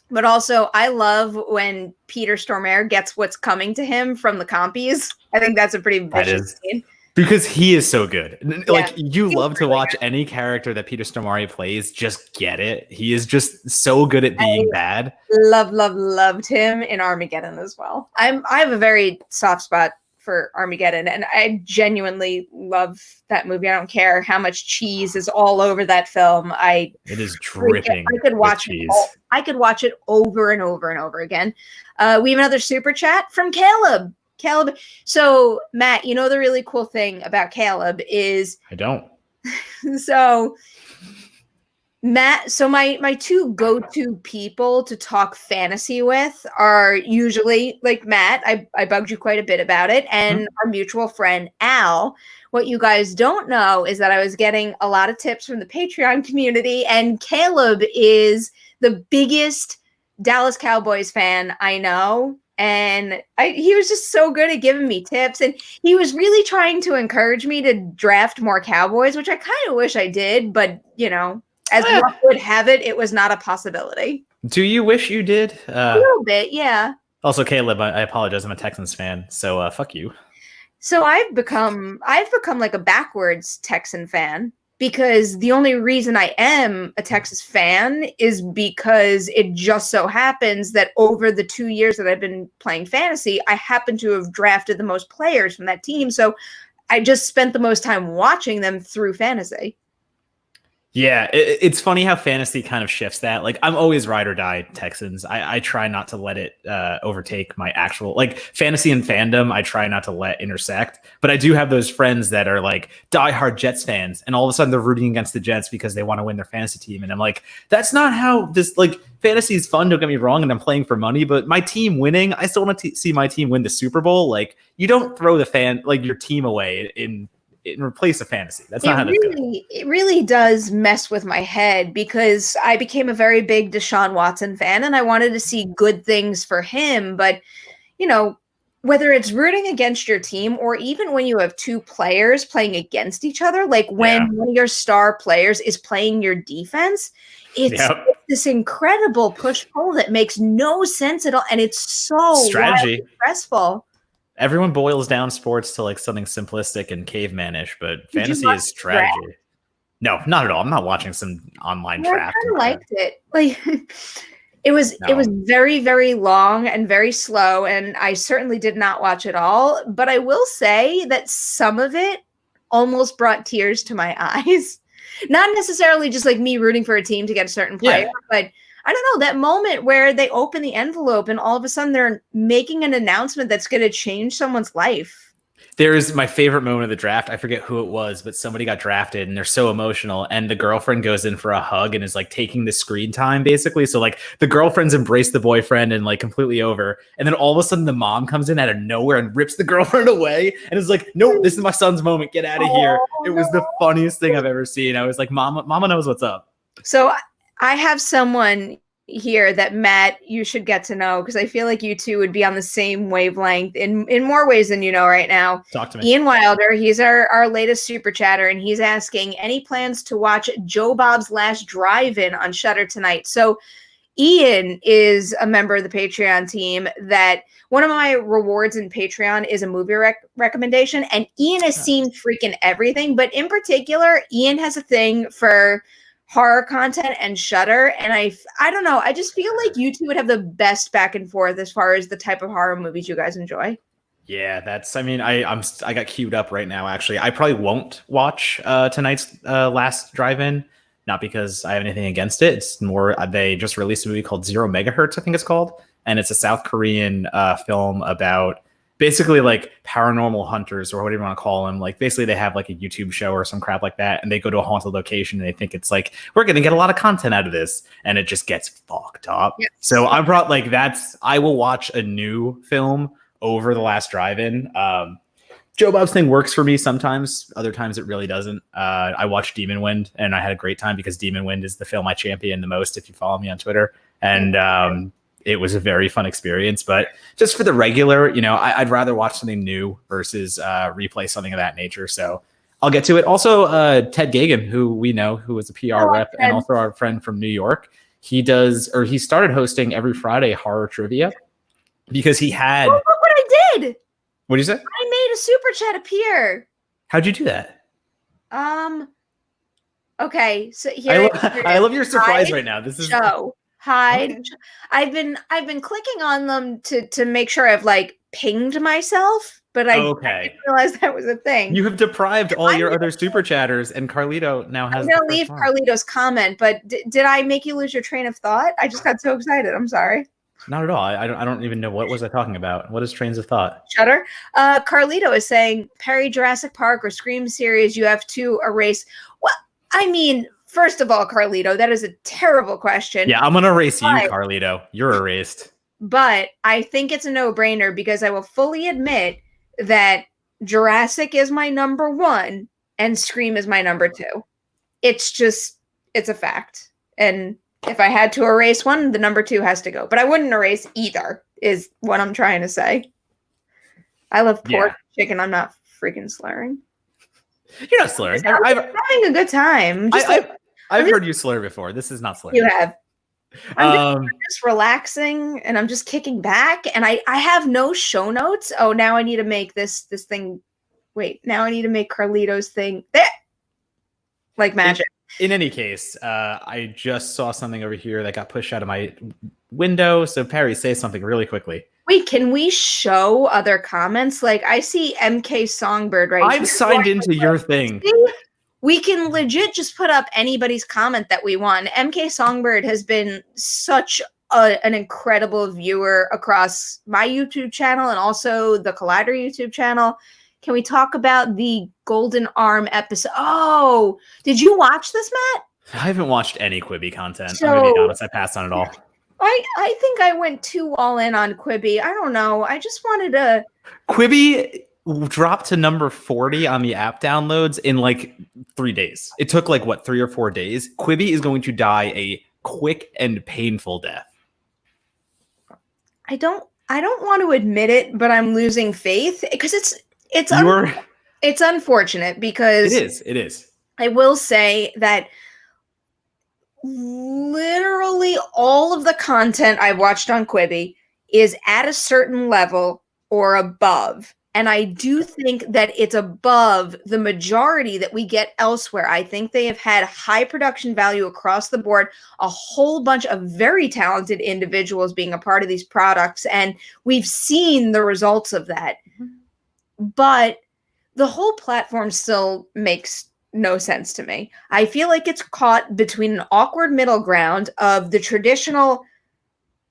But also, I love when Peter Stormare gets what's coming to him from the compies. I think that's a pretty vicious scene. Because he is so good. Like, you love to watch any character that Peter Stormare plays just get it. He is just so good at being bad. Loved him in Armageddon as well. I have a very soft spot for Armageddon, and I genuinely love that movie. I don't care how much cheese is all over that film. It is dripping. I could watch it. I could watch it over and over and over again. We have another super chat from Caleb. So Matt, you know the really cool thing about Caleb is I don't. So Matt, so my two go-to people to talk fantasy with are usually like Matt. I bugged you quite a bit about it, and our mutual friend Al. What you guys don't know is that I was getting a lot of tips from the Patreon community, and Caleb is the biggest Dallas Cowboys fan I know. and he was just so good at giving me tips, and he was really trying to encourage me to draft more Cowboys, which I kind of wish I did, but as luck would have it, it was not a possibility. Do you wish you did? A little bit, yeah. Also, Caleb, I apologize. I'm a Texans fan, so fuck you. So I've become like a backwards Texan fan, because the only reason I am a Texas fan is because it just so happens that over the 2 years that I've been playing fantasy, I happen to have drafted the most players from that team. So I just spent the most time watching them through fantasy. Yeah, it's funny how fantasy kind of shifts that. Like, I'm always ride or die Texans. I try not to let it overtake my actual, like, fantasy and fandom. I try not to let intersect. But I do have those friends that are like diehard Jets fans, and all of a sudden they're rooting against the Jets because they want to win their fantasy team. And I'm like, that's not how this, like, fantasy is fun. Don't get me wrong, and I'm playing for money. But my team winning, I still want to see my team win the Super Bowl. Like, you don't throw your team away in replace a fantasy. That's not how that goes. It really does mess with my head, because I became a very big Deshaun Watson fan, and I wanted to see good things for him. But, whether it's rooting against your team, or even when you have two players playing against each other, like when one of your star players is playing your defense, it's this incredible push-pull that makes no sense at all. And it's so strategy stressful. Everyone boils down sports to like something simplistic and cavemanish, but fantasy is strategy. Draft? No, not at all. I'm not watching some online draft. I kind of liked it. Like, it was very, very long and very slow, and I certainly did not watch it all. But I will say that some of it almost brought tears to my eyes. Not necessarily just like me rooting for a team to get a certain player, but I don't know, that moment where they open the envelope and all of a sudden they're making an announcement that's going to change someone's life. There's my favorite moment of the draft. I forget who it was, but somebody got drafted and they're so emotional. And the girlfriend goes in for a hug and is like taking the screen time, basically. So like the girlfriend's embraced the boyfriend and like completely over. And then all of a sudden the mom comes in out of nowhere and rips the girlfriend away. And is like, no, this is my son's moment. Get out of here. It was the funniest thing I've ever seen. I was like, Mama knows what's up. So I have someone here that, Matt, you should get to know, because I feel like you two would be on the same wavelength in more ways than you know right now. Talk to me. Ian Wilder, he's our latest super chatter, and he's asking, any plans to watch Joe Bob's Last Drive-In on Shudder tonight? So Ian is a member of the Patreon team that one of my rewards in Patreon is a movie recommendation, and Ian has seen freaking everything, but in particular, Ian has a thing for horror content and Shudder, and I don't know, I just feel like you two would have the best back and forth as far as the type of horror movies you guys enjoy. Yeah, I got queued up right now. Actually, I probably won't watch tonight's Last Drive-In, not because I have anything against it. It's more they just released a movie called 0 Megahertz, I think it's called, and it's a South Korean film about basically like paranormal hunters, or whatever you want to call them. Like, basically they have like a YouTube show or some crap like that, and they go to a haunted location and they think it's like, we're going to get a lot of content out of this, and it just gets fucked up. Yes. So I brought I will watch a new film over the Last Drive-In. Joe Bob's thing works for me sometimes. Other times it really doesn't. I watched Demon Wind and I had a great time, because Demon Wind is the film I champion the most if you follow me on Twitter. And it was a very fun experience. But just for the regular, I'd rather watch something new versus replay something of that nature. So I'll get to it. Also, Ted Gagan, who we know, who is a PR rep and also our friend from New York, he started hosting every Friday horror trivia, because he had... Oh, look what I did! What did you say? I made a super chat appear. How'd you do that? Okay, so here I love your surprise right now. This is show. Hide. Okay. I've been clicking on them to make sure I've like pinged myself, but I didn't realize that was a thing. You have deprived all your other super chatters, and Carlito now has. I'm gonna leave Carlito's comment, but did I make you lose your train of thought? I just got so excited. I'm sorry. Not at all. I don't even know, what was I talking about. What is trains of thought? Shudder. Carlito is saying, Perri, Jurassic Park or Scream series you have to erase. Well, I mean, first of all, Carlito, that is a terrible question. Yeah, I'm gonna erase you, Carlito. You're erased. But I think it's a no-brainer, because I will fully admit that Jurassic is my number 1 and Scream is my number 2. It's a fact. And if I had to erase one, the number 2 has to go. But I wouldn't erase either, is what I'm trying to say. I love pork chicken. I'm not freaking slurring. You're not slurring. I'm having a good time. I've heard you slur before. This is not slurring. You have. I'm just relaxing, and I'm just kicking back, and I have no show notes. Oh, now I need to make this thing. Wait, now I need to make Carlito's thing. There! Like magic. In any case, I just saw something over here that got pushed out of my window. So Perri, say something really quickly. Wait, can we show other comments? Like, I see MK Songbird right here. I'm signed into your thing. We can legit just put up anybody's comment that we want. MK Songbird has been such an incredible viewer across my YouTube channel and also the Collider YouTube channel. Can we talk about the Golden Arm episode? Oh, did you watch this, Matt? I haven't watched any Quibi content. I'm going to be honest. I passed on it all. I think I went too all in on Quibi. I don't know. I just wanted to... Quibi dropped to number 40 on the app downloads in like 3 days. It took like, what, 3 or 4 days? Quibi is going to die a quick and painful death. I don't want to admit it, but I'm losing faith because it's unfortunate because it is. I will say that literally all of the content I've watched on Quibi is at a certain level or above. And I do think that it's above the majority that we get elsewhere. I think they have had high production value across the board, a whole bunch of very talented individuals being a part of these products. And we've seen the results of that. But the whole platform still makes no sense to me. I feel like it's caught between an awkward middle ground of the traditional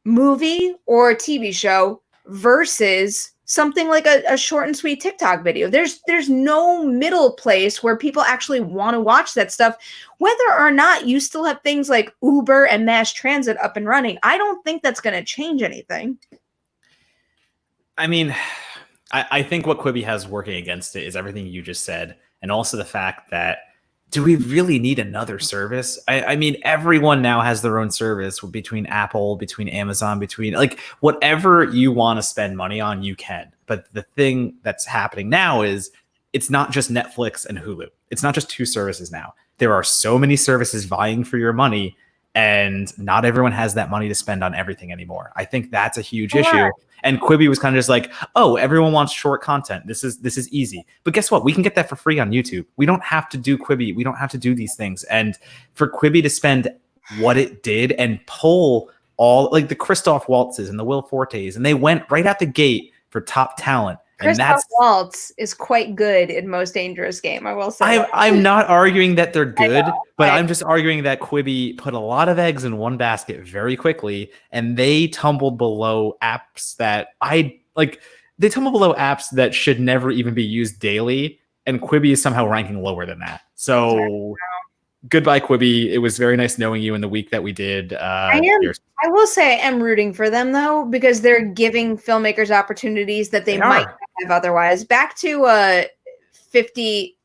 movie or TV show versus something like a short and sweet TikTok video. There's no middle place where people actually want to watch that stuff, whether or not you still have things like Uber and mass transit up and running. I don't think that's going to change anything. I mean, I think what Quibi has working against it is everything you just said, and also the fact that, do we really need another service? I mean, everyone now has their own service between Apple, between Amazon, between like whatever you want to spend money on, you can. But the thing that's happening now is it's not just Netflix and Hulu. It's not just 2 services now. There are so many services vying for your money, and not everyone has that money to spend on everything anymore. I think that's a huge issue. And Quibi was kind of just like, oh, everyone wants short content. This is easy. But guess what? We can get that for free on YouTube. We don't have to do Quibi. We don't have to do these things. And for Quibi to spend what it did and pull all like the Christoph Waltzes and the Will Fortes, and they went right out the gate for top talent. Christoph Waltz is quite good in Most Dangerous Game, I will say. I'm not arguing that they're good, but I'm just arguing that Quibi put a lot of eggs in one basket very quickly, and they tumbled below apps that they tumbled below apps that should never even be used daily, and Quibi is somehow ranking lower than that. So goodbye, Quibi. It was very nice knowing you in the week that we did. I will say I am rooting for them, though, because they're giving filmmakers opportunities that they might not have otherwise. Back to 50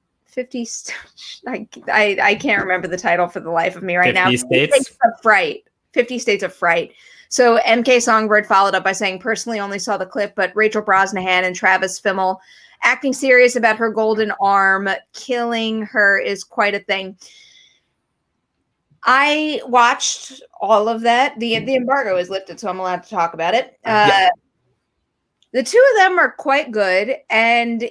I can't remember the title for the life of me right now. 50 States of Fright. 50 States of Fright. So MK Songbird followed up by saying, personally only saw the clip, but Rachel Brosnahan and Travis Fimmel acting serious about her golden arm. Killing her is quite a thing. I watched all of that. The embargo is lifted, so I'm allowed to talk about it. The 2 of them are quite good. And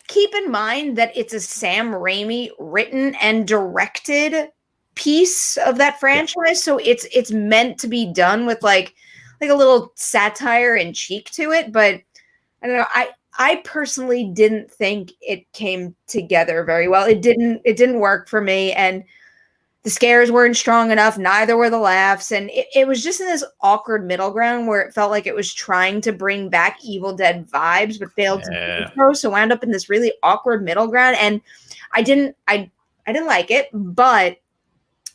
keep in mind that it's a Sam Raimi written and directed piece of that franchise. So it's meant to be done with like a little satire and cheek to it. But I don't know. I personally didn't think it came together very well. It didn't work for me. And the scares weren't strong enough. Neither were the laughs. And it was just in this awkward middle ground where it felt like it was trying to bring back Evil Dead vibes, but failed to do so. So wound up in this really awkward middle ground. And I didn't like it, but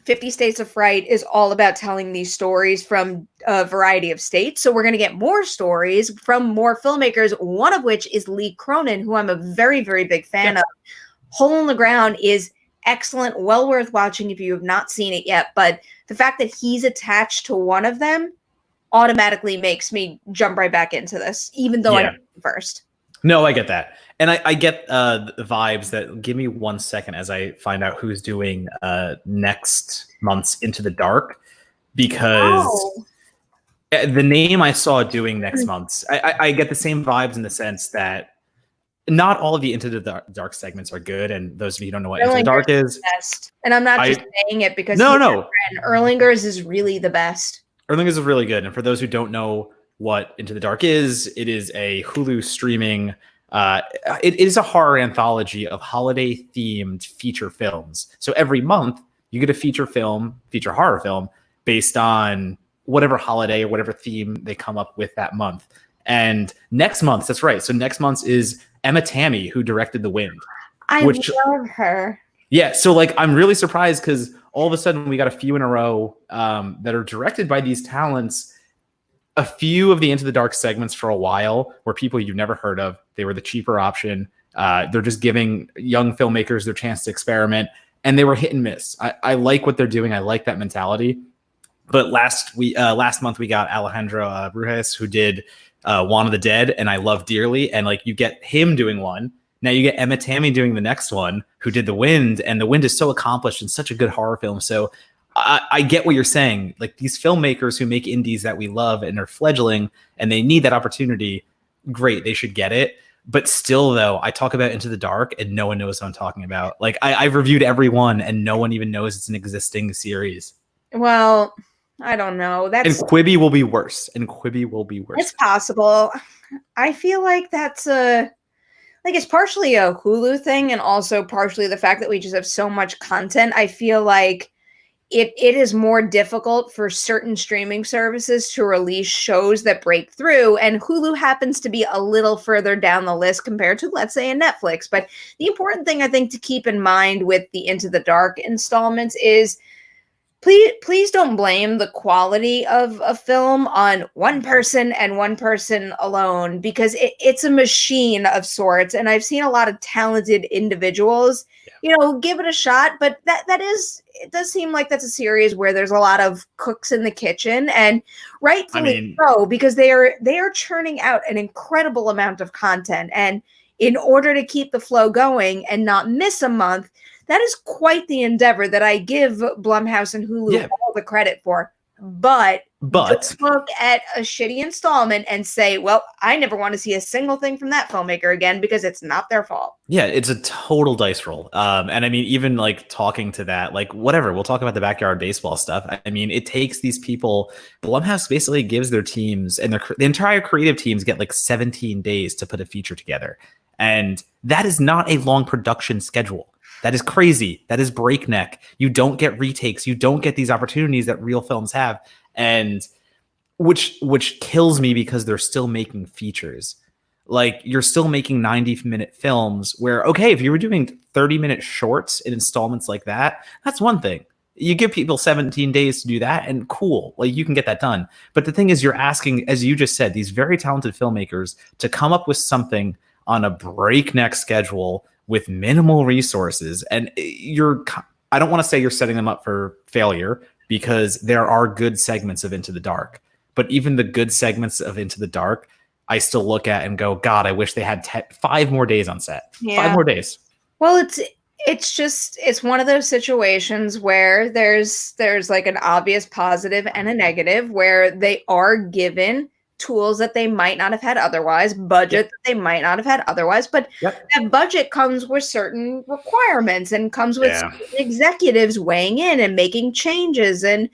50 States of Fright is all about telling these stories from a variety of states. So we're going to get more stories from more filmmakers, one of which is Lee Cronin, who I'm a very, very big fan of. Hole in the Ground is excellent, well worth watching if you have not seen it yet. But the fact that he's attached to one of them automatically makes me jump right back into this, even though I didn't first. No, I get that. And I get the vibes that. Give me 1 second as I find out who's doing next month's Into the Dark, because the name I saw doing next month's, I get the same vibes in the sense that not all of the Into the Dark segments are good. And those of you who don't know what Into the Dark is. Best. And I'm not just saying it because no. Erlinger's is really the best. Erlinger's is really good. And for those who don't know what Into the Dark is, it is a Hulu streaming. It is a horror anthology of holiday-themed feature films. So every month you get a feature horror film based on whatever holiday or whatever theme they come up with that month. And next month, that's right. So next month is Emma Tammy, who directed The Wind. I love her. Yeah, so like I'm really surprised because all of a sudden we got a few in a row that are directed by these talents. A few of the Into the Dark segments for a while were people you've never heard of. They were the cheaper option. They're just giving young filmmakers their chance to experiment, and they were hit and miss. I like what they're doing. I like that mentality. But last month we got Alejandro Brujes, who did Juan of the Dead, and I love dearly. And like you get him doing one. Now you get Emma Tammy doing the next one, who did The Wind, and The Wind is so accomplished and such a good horror film. So I get what you're saying. Like these filmmakers who make indies that we love and are fledgling and they need that opportunity, great, they should get it. But still, though, I talk about Into the Dark and no one knows what I'm talking about. Like I've reviewed every one and no one even knows it's an existing series. Well, I don't know. And Quibi will be worse. It's possible. I feel like that's it's partially a Hulu thing and also partially the fact that we just have so much content. I feel like it is more difficult for certain streaming services to release shows that break through, and Hulu happens to be a little further down the list compared to, let's say, a Netflix. But the important thing I think to keep in mind with the Into the Dark installments is please don't blame the quality of a film on one person and one person alone, because it's a machine of sorts. And I've seen a lot of talented individuals, give it a shot. But it does seem like that's a series where there's a lot of cooks in the kitchen, and rightfully so, because they are churning out an incredible amount of content. And in order to keep the flow going and not miss a month, that is quite the endeavor that I give Blumhouse and Hulu all the credit for. But don't look at a shitty installment and say, well, I never want to see a single thing from that filmmaker again, because it's not their fault. Yeah, it's a total dice roll. And I mean, even like talking to that, like whatever, we'll talk about the backyard baseball stuff. I mean, it takes these people. Blumhouse basically gives their teams and the entire creative teams get like 17 days to put a feature together. And that is not a long production schedule. That is crazy. That is breakneck. You don't get retakes. You don't get these opportunities that real films have, and which kills me because they're still making features. Like you're still making 90-minute films where, okay, if you were doing 30-minute shorts in installments like that, that's one thing. You give people 17 days to do that, and cool, like you can get that done. But the thing is, you're asking, as you just said, these very talented filmmakers to come up with something on a breakneck schedule with minimal resources. And I don't want to say you're setting them up for failure, because there are good segments of Into the Dark. But even the good segments of Into the Dark, I still look at and go, God, I wish they had 5 more days on set. Yeah. 5 more days. Well, it's one of those situations where there's like an obvious positive and a negative, where they are given tools that they might not have had otherwise, budget that they might not have had otherwise, but that budget comes with certain requirements and comes with executives weighing in and making changes, and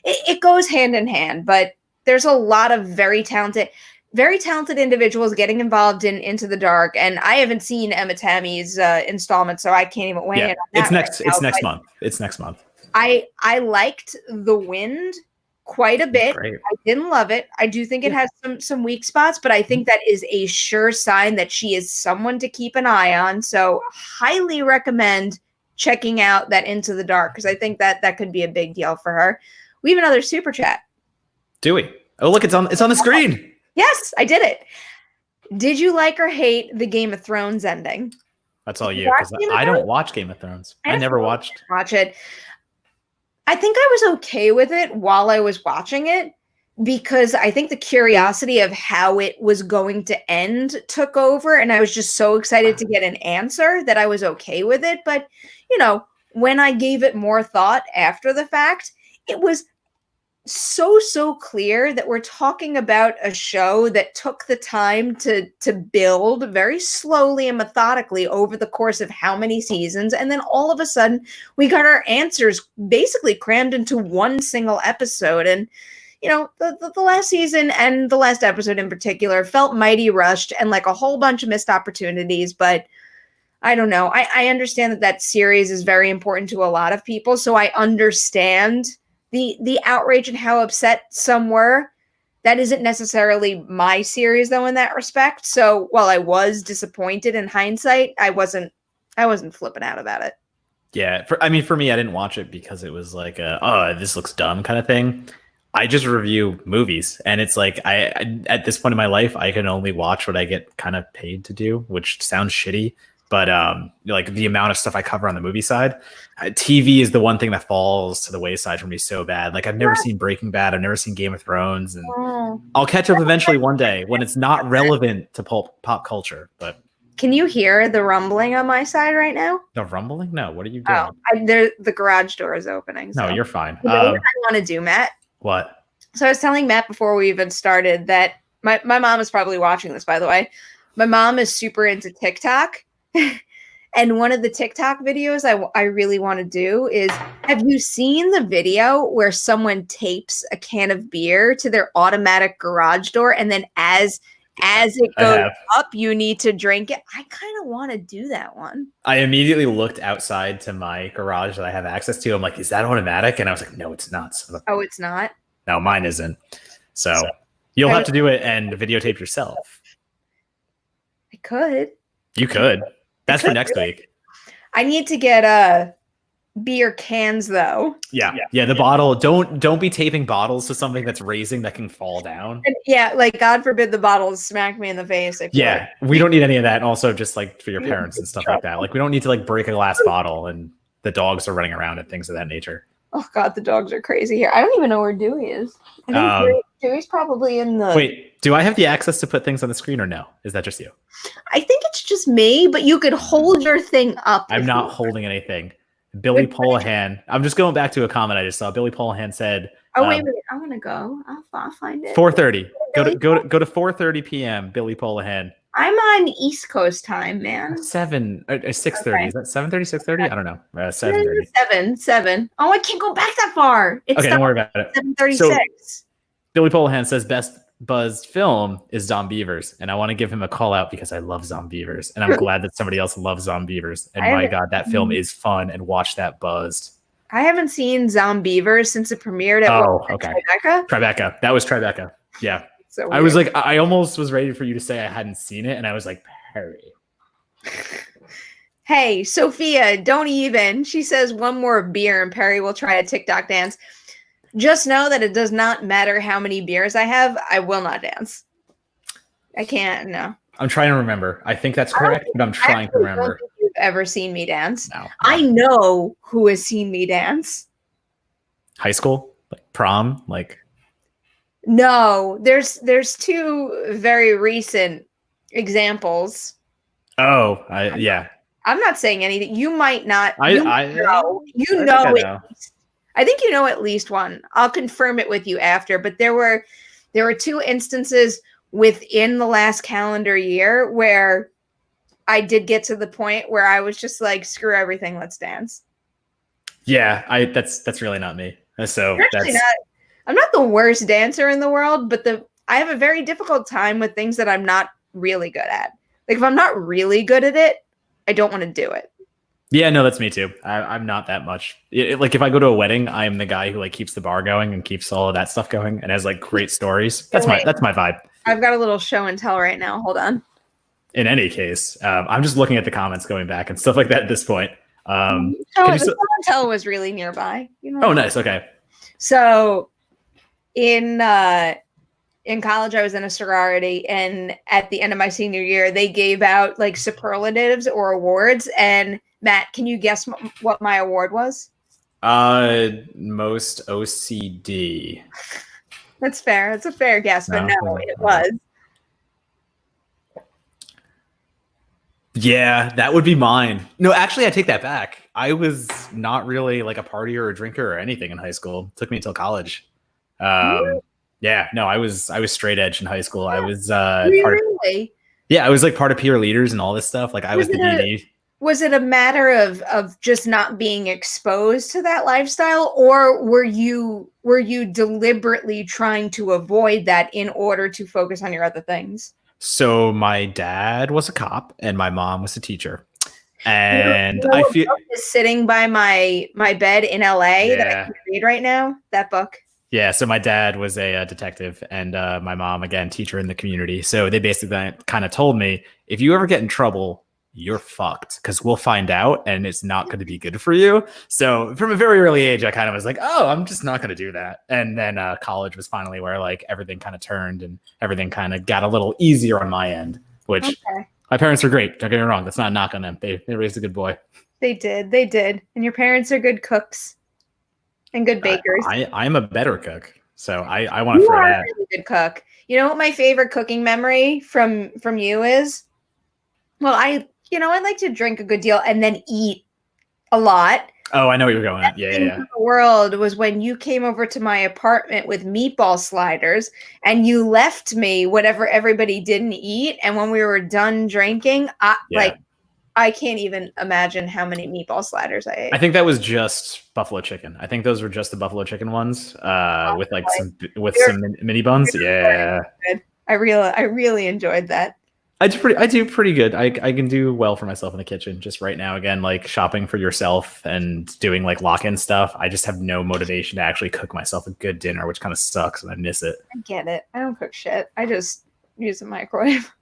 it goes hand in hand. But there's a lot of very talented individuals getting involved in Into the Dark, and I haven't seen Emma Tammy's installment, so I can't even weigh in on that. It's next month. It's next month. I liked The Wind quite a bit. I didn't love it. I do think it has some weak spots, but I think that is a sure sign that she is someone to keep an eye on. So highly recommend checking out that Into the Dark, because I think that could be a big deal for her. We have another super chat. Do we? Oh, look, it's on the screen. Yes, I did it. Did you like or hate the Game of Thrones ending? That's all you, because I don't watch Game of Thrones. I never watched it. I think I was okay with it while I was watching it, because I think the curiosity of how it was going to end took over, and I was just so excited to get an answer that I was okay with it. But, when I gave it more thought after the fact, it was so clear that we're talking about a show that took the time to build very slowly and methodically over the course of how many seasons, and then all of a sudden we got our answers basically crammed into one single episode. And the last season and the last episode in particular felt mighty rushed and like a whole bunch of missed opportunities. But I don't know, I understand that series is very important to a lot of people, so I understand the outrage and how upset some were. That isn't necessarily my series, though, in that respect. So while I was disappointed in hindsight, I wasn't flipping out about it. Yeah, for me, I didn't watch it because it was like this looks dumb kind of thing. I just review movies, and it's like I at this point in my life, I can only watch what I get kind of paid to do, which sounds shitty. But like the amount of stuff I cover on the movie side, TV is the one thing that falls to the wayside for me so bad. Like I've never seen Breaking Bad, I've never seen Game of Thrones, and I'll catch up eventually one day when it's not relevant to pop culture. But can you hear the rumbling on my side right now? The rumbling? No. What are you doing? The garage door is opening. So. No, you're fine. You know what I want to do, Matt? What? So I was telling Matt before we even started that my mom is probably watching this, by the way. My mom is super into TikTok. And one of the TikTok videos I really want to do is, have you seen the video where someone tapes a can of beer to their automatic garage door, and then as it goes up, you need to drink it? I kind of want to do that one. I immediately looked outside to my garage that I have access to. I'm like, is that automatic? And I was like, no, it's not. Oh, it's not? No, mine isn't. So you'll have to do it and videotape yourself. I could. You could. That's for next week. I need to get beer cans though. Yeah. The bottle. Don't be taping bottles to something that's raising that can fall down. And like God forbid the bottles smack me in the face. We don't need any of that. And also just like for your parents and stuff like that. Like we don't need to like break a glass bottle and the dogs are running around and things of that nature. Oh God, the dogs are crazy here. I don't even know where Dewey is. I think Dewey's probably in the... Wait, do I have the access to put things on the screen or no? Is that just you? I think it's just me, but you could hold your thing up. I'm not holding anything. Billy Polahan. I'm just going back to a comment I just saw. Billy Polahan said... Oh, wait. I want to go. I'll find it. 4:30. Go to 4:30 p.m. Billy Polahan. I'm on East Coast time, man. 6:30. Okay. Is that 7:30, 6:30? I don't know. 7:30. 7. Oh, I can't go back that far. It's okay, don't worry about it. 7:36. So, Billy Polahan says best buzzed film is Zombievers, and I want to give him a call out because I love Zombievers, and I'm glad that somebody else loves Zombievers. And my God, that film is fun, and watch that buzzed. I haven't seen Zombievers since it premiered at Tribeca. That was Tribeca. Yeah. So I was like, I almost was ready for you to say I hadn't seen it, and I was like, Perri. Hey, Sophia, don't even. She says one more beer and Perri will try a TikTok dance. Just know that it does not matter how many beers I have. I will not dance. I can't, no. I'm trying to remember. I think that's correct, but I'm trying to remember. I don't think you've ever seen me dance. No. I know who has seen me dance. High school? Like prom? Like... No, there's two very recent examples. Oh, yeah. I'm not saying anything. You might not. I think you know at least one. I'll confirm it with you after. But there were two instances within the last calendar year where I did get to the point where I was just like, screw everything, let's dance. Yeah, that's really not me. So I'm not the worst dancer in the world, but I have a very difficult time with things that I'm not really good at. Like if I'm not really good at it, I don't want to do it. Yeah, no, that's me too. I'm not that much. Like if I go to a wedding, I'm the guy who like keeps the bar going and keeps all of that stuff going and has like great stories. That's my vibe. I've got a little show and tell right now. Hold on. In any case, I'm just looking at the comments going back and stuff like that at this point. The show and tell was really nearby. Oh, nice. Okay. So in in college, I was in a sorority, and at the end of my senior year, they gave out like superlatives or awards. And Matt, can you guess what my award was? Most OCD. That's fair. It's a fair guess, but no, it was. Yeah, that would be mine. No, actually, I take that back. I was not really like a partier or a drinker or anything in high school. It took me until college. Yeah, no, I was straight edge in high school. I was really? I was like part of peer leaders and all this stuff. Like I was the DD. Was it a matter of just not being exposed to that lifestyle, or were you deliberately trying to avoid that in order to focus on your other things? So my dad was a cop and my mom was a teacher. And I feel is sitting by my bed in LA that I can read right now. That book. Yeah, so my dad was a detective, and my mom, again, teacher in the community. So they basically kind of told me, if you ever get in trouble, you're fucked, because we'll find out, and it's not going to be good for you. So from a very early age, I kind of was like, oh, I'm just not going to do that. And then college was finally where like everything kind of turned, and everything kind of got a little easier on my end, which my parents were great. Don't get me wrong. That's not a knock on them. They raised a good boy. They did. And your parents are good cooks. And good bakers. I'm a better cook, so I want to throw that. You are a really good cook. You know what my favorite cooking memory from you is? Well, I like to drink a good deal and then eat a lot. Oh, I know what you're going at. Yeah. The world was when you came over to my apartment with meatball sliders and you left me whatever everybody didn't eat. And when we were done drinking, I can't even imagine how many meatball sliders I ate. I think that was just buffalo chicken. I think those were just the buffalo chicken ones with like some mini buns. Yeah. I really enjoyed that. I do pretty good. I can do well for myself in the kitchen. Just right now, again, like shopping for yourself and doing like lock-in stuff. I just have no motivation to actually cook myself a good dinner, which kind of sucks, and I miss it. I get it. I don't cook shit. I just use a microwave.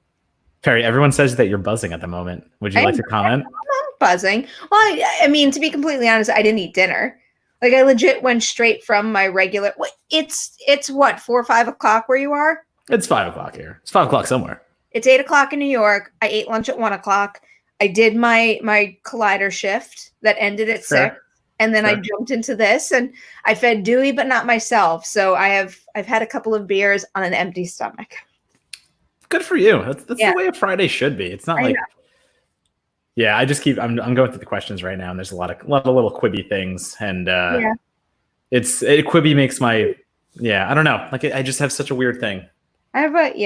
Perri, everyone says that you're buzzing at the moment. Would you like to comment? I'm buzzing. Well, I mean, to be completely honest, I didn't eat dinner. Like I legit went straight from my regular. It's what 4 or 5 o'clock where you are? It's 5 o'clock here. It's 5 o'clock somewhere. It's 8 o'clock in New York. I ate lunch at 1 o'clock. I did my collider shift that ended at 6, and then I jumped into this, and I fed Dewey, but not myself. So I've had a couple of beers on an empty stomach. Good for you. That's the way a Friday should be. It's not like, I just I'm going through the questions right now, and there's a lot of little quibby things, and Quibi makes my I don't know. Like I just have such a weird thing. I've got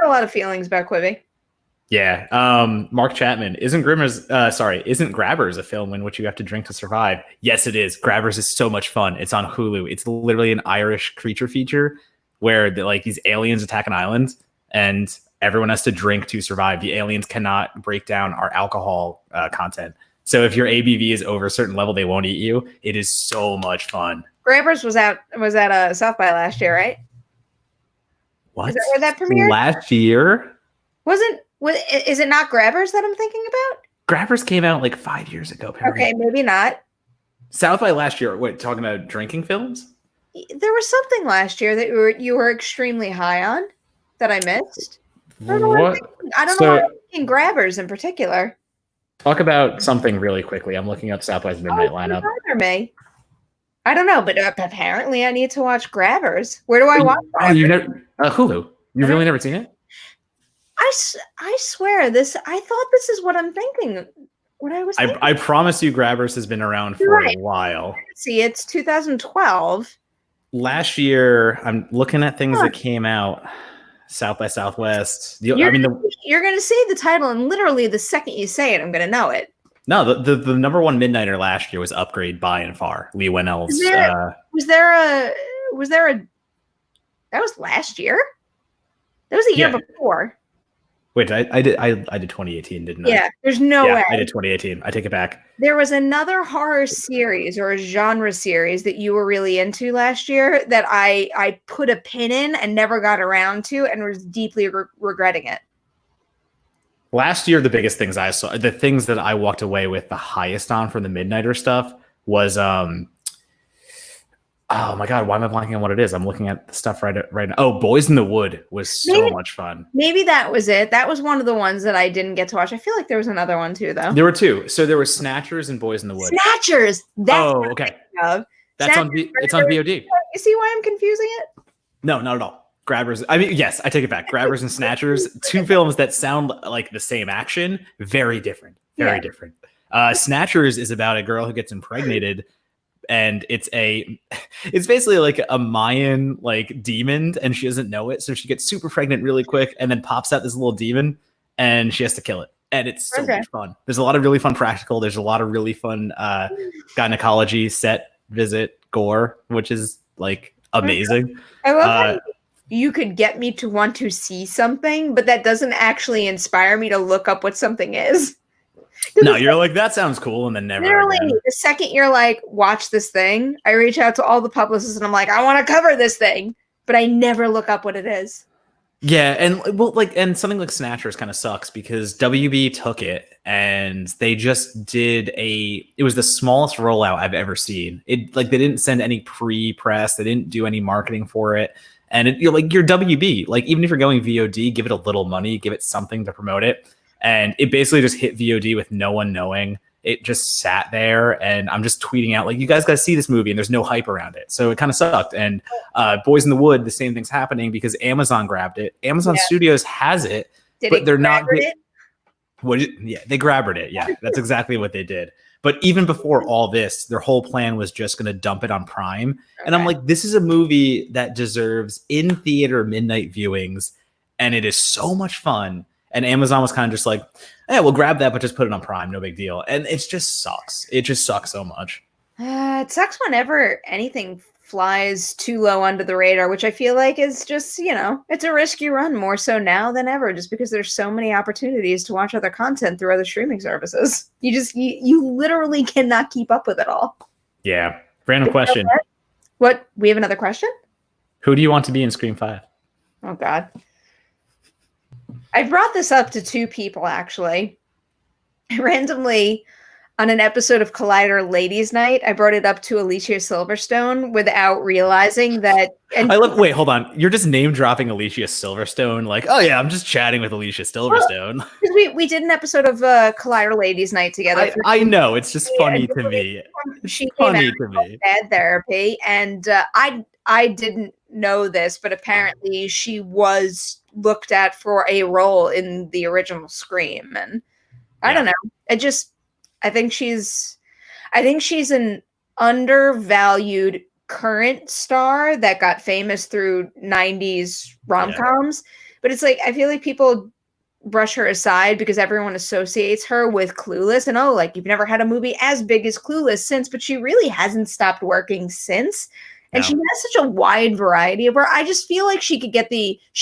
a lot of feelings about Quibi. Yeah. Mark Chapman, isn't Grabbers a film in which you have to drink to survive? Yes, it is. Grabbers is so much fun. It's on Hulu. It's literally an Irish creature feature where these aliens attack an island and everyone has to drink to survive. The aliens cannot break down our alcohol content. So if your ABV is over a certain level, they won't eat you. It is so much fun. Grabbers was at South by last year, right? What? Is that where that premiered? Last year? Is it not Grabbers that I'm thinking about? Grabbers came out like 5 years ago. Perri. Okay, maybe not. South by last year. What, talking about drinking films? There was something last year that you were extremely high on that I missed. I don't know why I'm thinking Grabbers in particular. Talk about something really quickly. I'm looking up South by's midnight lineup. I don't know, but apparently I need to watch Grabbers. Where do I watch Grabbers? You've never Hulu. You've really never seen it? I swear this. I thought this is what I'm thinking. What I was. I promise you, Grabbers has been around for a while. See, it's 2012. Last year, I'm looking at things that came out. South by Southwest. You're going to say the title, and literally the second you say it, I'm going to know it. No, the number one midnighter last year was Upgrade by and far. Lee Whannell's. Was there a? That was last year. That was the year before. Wait, I did 2018, didn't I? Yeah, there's no way. I did 2018. I take it back. There was another horror series or a genre series that you were really into last year that I put a pin in and never got around to and was deeply regretting it. Last year, the biggest things I saw, the things that I walked away with the highest on from the Midnighter stuff was Oh my god, why am I blanking on what it is? I'm looking at the stuff right now. Oh, Boys in the Wood was so much fun. Maybe that was it. That was one of the ones that I didn't get to watch. I feel like there was another one too, though. There were two. So there were Snatchers and Boys in the Wood. Snatchers. That's okay. That's Snatchers, it's on VOD. You see why I'm confusing it? No, not at all. Grabbers. I mean, yes, I take it back. Grabbers and Snatchers, two films that sound like the same action, very different. Very different. Snatchers is about a girl who gets impregnated, and it's basically like a Mayan like demon, and she doesn't know it, so she gets super pregnant really quick, and then pops out this little demon, and she has to kill it. And it's so much fun. There's a lot of really fun practical. There's a lot of really fun gynecology, set visit, gore, which is like amazing. I love how you could get me to want to see something, but that doesn't actually inspire me to look up what something is. No, you're like, that sounds cool, and then never. Literally, the second you're like, watch this thing, I reach out to all the publicists and I'm like, I want to cover this thing, but I never look up what it is. Yeah, and something like Snatchers kind of sucks because WB took it and they just did it was the smallest rollout I've ever seen. It like they didn't send any pre-press, they didn't do any marketing for it. And you're WB, like even if you're going VOD, give it a little money, give it something to promote it. And it basically just hit VOD with no one knowing. It just sat there, and I'm just tweeting out like, you guys got to see this movie, and there's no hype around it. So it kind of sucked. And Boys in the Wood, the same thing's happening because Amazon grabbed it. Amazon Studios has it, but they're not. They grabbed it. Yeah, that's exactly what they did. But even before all this, their whole plan was just going to dump it on Prime. Okay. And I'm like, this is a movie that deserves in theater midnight viewings, and it is so much fun. And Amazon was kind of just like, yeah, we'll grab that, but just put it on Prime. No big deal. And it just sucks. It just sucks so much. It sucks whenever anything flies too low under the radar, which I feel like is just, it's a risky run more so now than ever, just because there's so many opportunities to watch other content through other streaming services. You literally cannot keep up with it all. Yeah. Random question. What? We have another question? Who do you want to be in Scream 5? Oh, God. I brought this up to two people, actually. Randomly, on an episode of Collider Ladies Night, I brought it up to Alicia Silverstone without realizing that. Wait, hold on. You're just name dropping Alicia Silverstone. Like, oh yeah, I'm just chatting with Alicia Silverstone. Well, we did an episode of Collider Ladies Night together. I know. It's just funny to me. She funny to me. Bad therapy, and I didn't know this, but apparently she was looked at for a role in the original Scream, and I don't know. I think she's an undervalued current star that got famous through 90s rom-coms, but it's like I feel like people brush her aside because everyone associates her with Clueless, and like you've never had a movie as big as Clueless since, but she really hasn't stopped working since. And she has such a wide variety of work. I just feel like she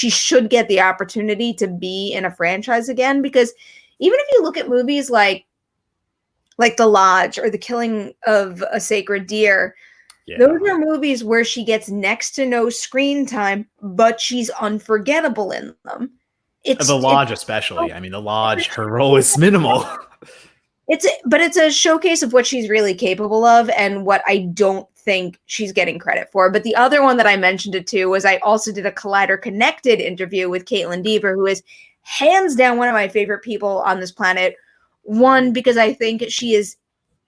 should get the opportunity to be in a franchise again, because even if you look at movies like The Lodge or The Killing of a Sacred Deer, those are movies where she gets next to no screen time, but she's unforgettable in them. The Lodge especially. I mean, The Lodge, her role is minimal. But it's a showcase of what she's really capable of and what I don't think she's getting credit for. But the other one that I mentioned it to was I also did a Collider Connected interview with Caitlin Deaver, who is hands down one of my favorite people on this planet. One, because I think she is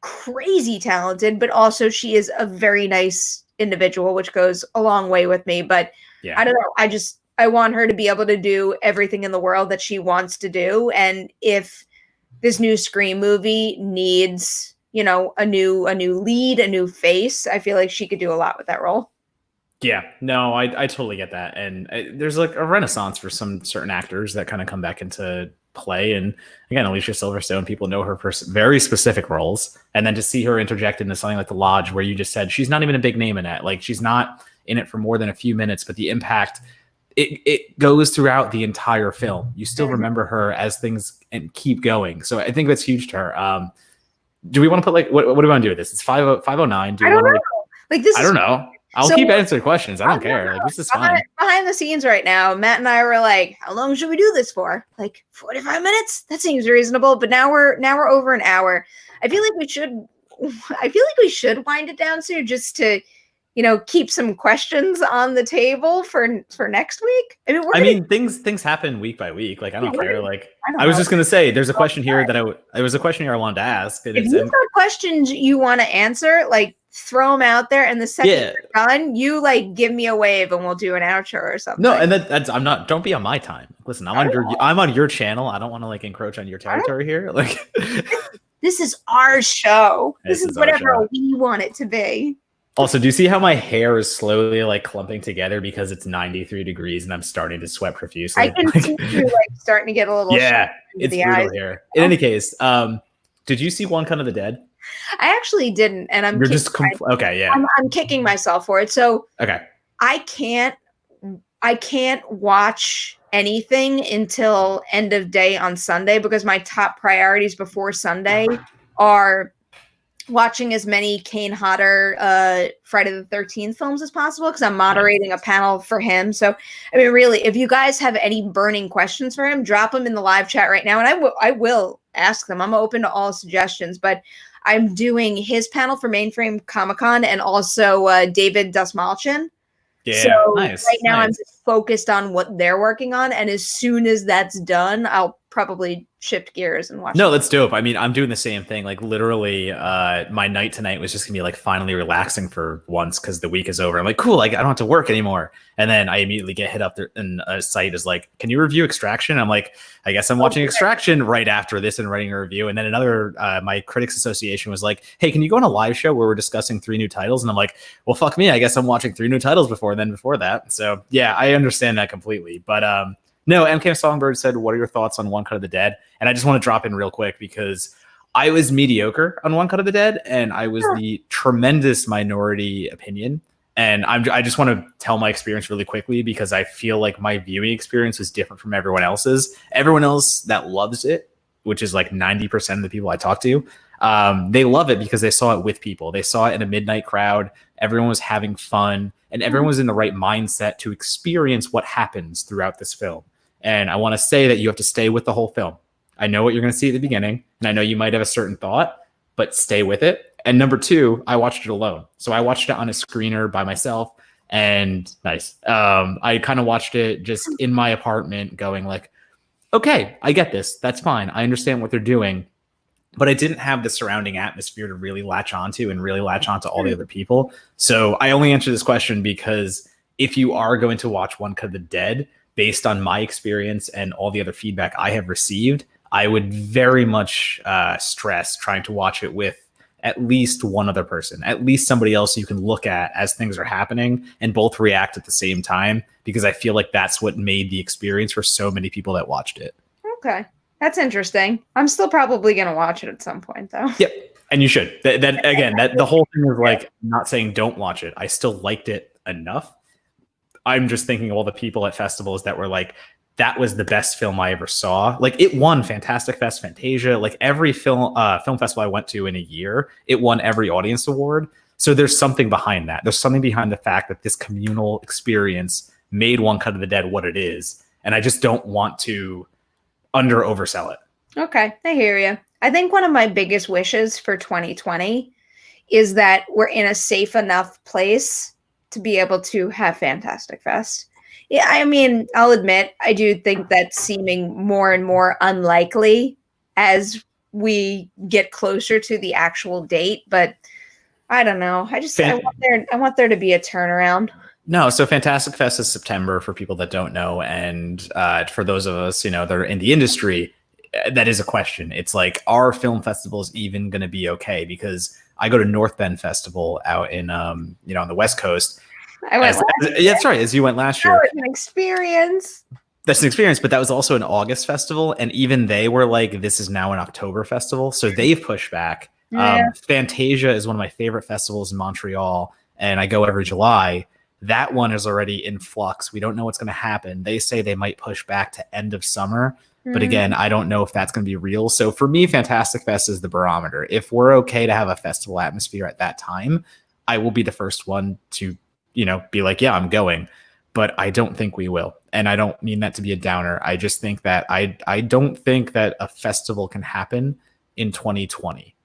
crazy talented, but also she is a very nice individual, which goes a long way with me. But I don't know. I want her to be able to do everything in the world that she wants to do. And if this new Scream movie needs, a new lead, a new face, I feel like she could do a lot with that role. Yeah, no, I totally get that. And there's like a renaissance for some certain actors that kind of come back into play. And again, Alicia Silverstone, people know her for very specific roles. And then to see her interject into something like The Lodge, where you just said she's not even a big name in it. Like she's not in it for more than a few minutes, but the impact, it goes throughout the entire film. You still remember her as things and keep going. So I think that's huge to her. Do we want to put what do we want to do with this? It's 5:09. I don't know. I don't know. I'll keep answering questions. I don't care. Like, this is fun. Behind the scenes right now, Matt and I were like, how long should we do this for? Like 45 minutes? That seems reasonable. But now we're over an hour. I feel like we should wind it down soon, just to, keep some questions on the table for next week. I mean, things happen week by week. Like, I don't care. Like, I was just gonna say, there's a question here that there was a question here I wanted to ask. If you've got questions you want to answer, like, throw them out there, and the second you're done, you like give me a wave and we'll do an outro or something. No, and that's I'm not. Don't be on my time. Listen, I'm on your channel. I don't want to like encroach on your territory here. Like, this is our show. This is whatever we want it to be. Also, do you see how my hair is slowly like clumping together because it's 93 degrees and I'm starting to sweat profusely? I can see you like starting to get a little it's brutal eyes. Here. In any case, did you see One Cut of the Dead? I actually didn't, and I'm I'm kicking myself for it. So I can't watch anything until end of day on Sunday because my top priorities before Sunday are watching as many Kane Hodder Friday the 13th films as possible because I'm moderating a panel for him. So, I mean, really, if you guys have any burning questions for him, drop them in the live chat right now, and I will ask them. I'm open to all suggestions, but I'm doing his panel for Mainframe Comic-Con and also David Dasmalchian. Yeah, so right now I'm just focused on what they're working on, and as soon as that's done, I'll probably shift gears and watch. No, that's dope. I mean, I'm doing the same thing. Like, literally, my night tonight was just gonna be like finally relaxing for once because the week is over. I'm like, cool, like I don't have to work anymore. And then I immediately get hit up there, and a site is like, "Can you review Extraction?" I'm like, I guess I'm watching Extraction right after this and writing a review. And then another, my Critics Association was like, "Hey, can you go on a live show where we're discussing 3 new titles?" And I'm like, well, fuck me. I guess I'm watching 3 new titles before that. So yeah, I understand that completely. But no, MK Songbird said, "What are your thoughts on One Cut of the Dead?" And I just want to drop in real quick because I was mediocre on One Cut of the Dead, and I was the tremendous minority opinion. And I just want to tell my experience really quickly because I feel like my viewing experience was different from everyone else's. Everyone else that loves it, which is like 90% of the people I talk to, they love it because they saw it with people. They saw it in a midnight crowd. Everyone was having fun, and everyone was in the right mindset to experience what happens throughout this film. And I want to say that you have to stay with the whole film. I know what you're going to see at the beginning, and I know you might have a certain thought, but stay with it. And number 2, I watched it alone. So I watched it on a screener by myself, and I kind of watched it just in my apartment going like, okay, I get this. That's fine. I understand what they're doing. But I didn't have the surrounding atmosphere to really latch onto and really latch onto all the other people. So I only answer this question because if you are going to watch One Cut of the Dead, based on my experience and all the other feedback I have received, I would very much stress trying to watch it with at least one other person, at least somebody else you can look at as things are happening and both react at the same time, because I feel like that's what made the experience for so many people that watched it. Okay. That's interesting. I'm still probably going to watch it at some point, though. Yep. And you should. That the whole thing is like, I'm not saying don't watch it. I still liked it enough. I'm just thinking of all the people at festivals that were like, that was the best film I ever saw. Like, it won Fantastic Fest, Fantasia. Like, every film festival I went to in a year, it won every audience award. So there's something behind that. There's something behind the fact that this communal experience made One Cut of the Dead what it is. And I just don't want to oversell it. Okay, I hear you. I think one of my biggest wishes for 2020 is that we're in a safe enough place to be able to have Fantastic Fest. Yeah, I mean, I'll admit, I do think that's seeming more and more unlikely as we get closer to the actual date, but I don't know. I want there to be a turnaround. No, so Fantastic Fest is September for people that don't know, and for those of us, that are in the industry, that is a question. It's like, are film festivals even going to be okay? Because I go to North Bend Festival out in, on the West Coast. That's right. As you went last year. That was an experience. That's an experience, but that was also an August festival, and even they were like, this is now an October festival, so they've pushed back. Yeah. Fantasia is one of my favorite festivals in Montreal, and I go every July. That one is already in flux. We don't know what's going to happen. They say they might push back to end of summer, but again, I don't know if that's going to be real. So for me, Fantastic Fest is the barometer. If we're okay to have a festival atmosphere at that time, I will be the first one to be like, yeah, I'm going, but I don't think we will. And I don't mean that to be a downer. I just think that I don't think that a festival can happen in 2020.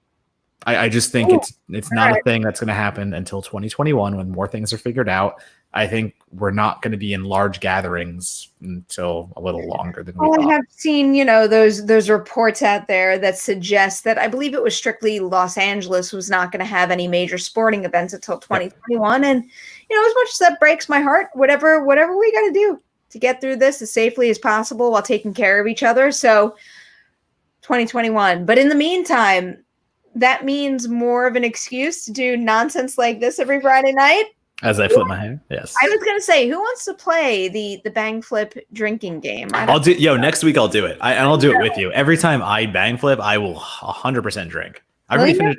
I just think it's not a thing that's going to happen until 2021 when more things are figured out. I think we're not going to be in large gatherings until a little longer than we thought. I have seen, those reports out there that suggest that I believe it was strictly Los Angeles was not going to have any major sporting events until 2021. Yep. And, as much as that breaks my heart, whatever we got to do to get through this as safely as possible while taking care of each other. So 2021. But in the meantime, that means more of an excuse to do nonsense like this every Friday night. As I flip my hair, yes. I was gonna say, who wants to play the bang flip drinking game? Next week I'll do it. I'll do it with you. Every time I bang flip, I will 100% drink. I already finished.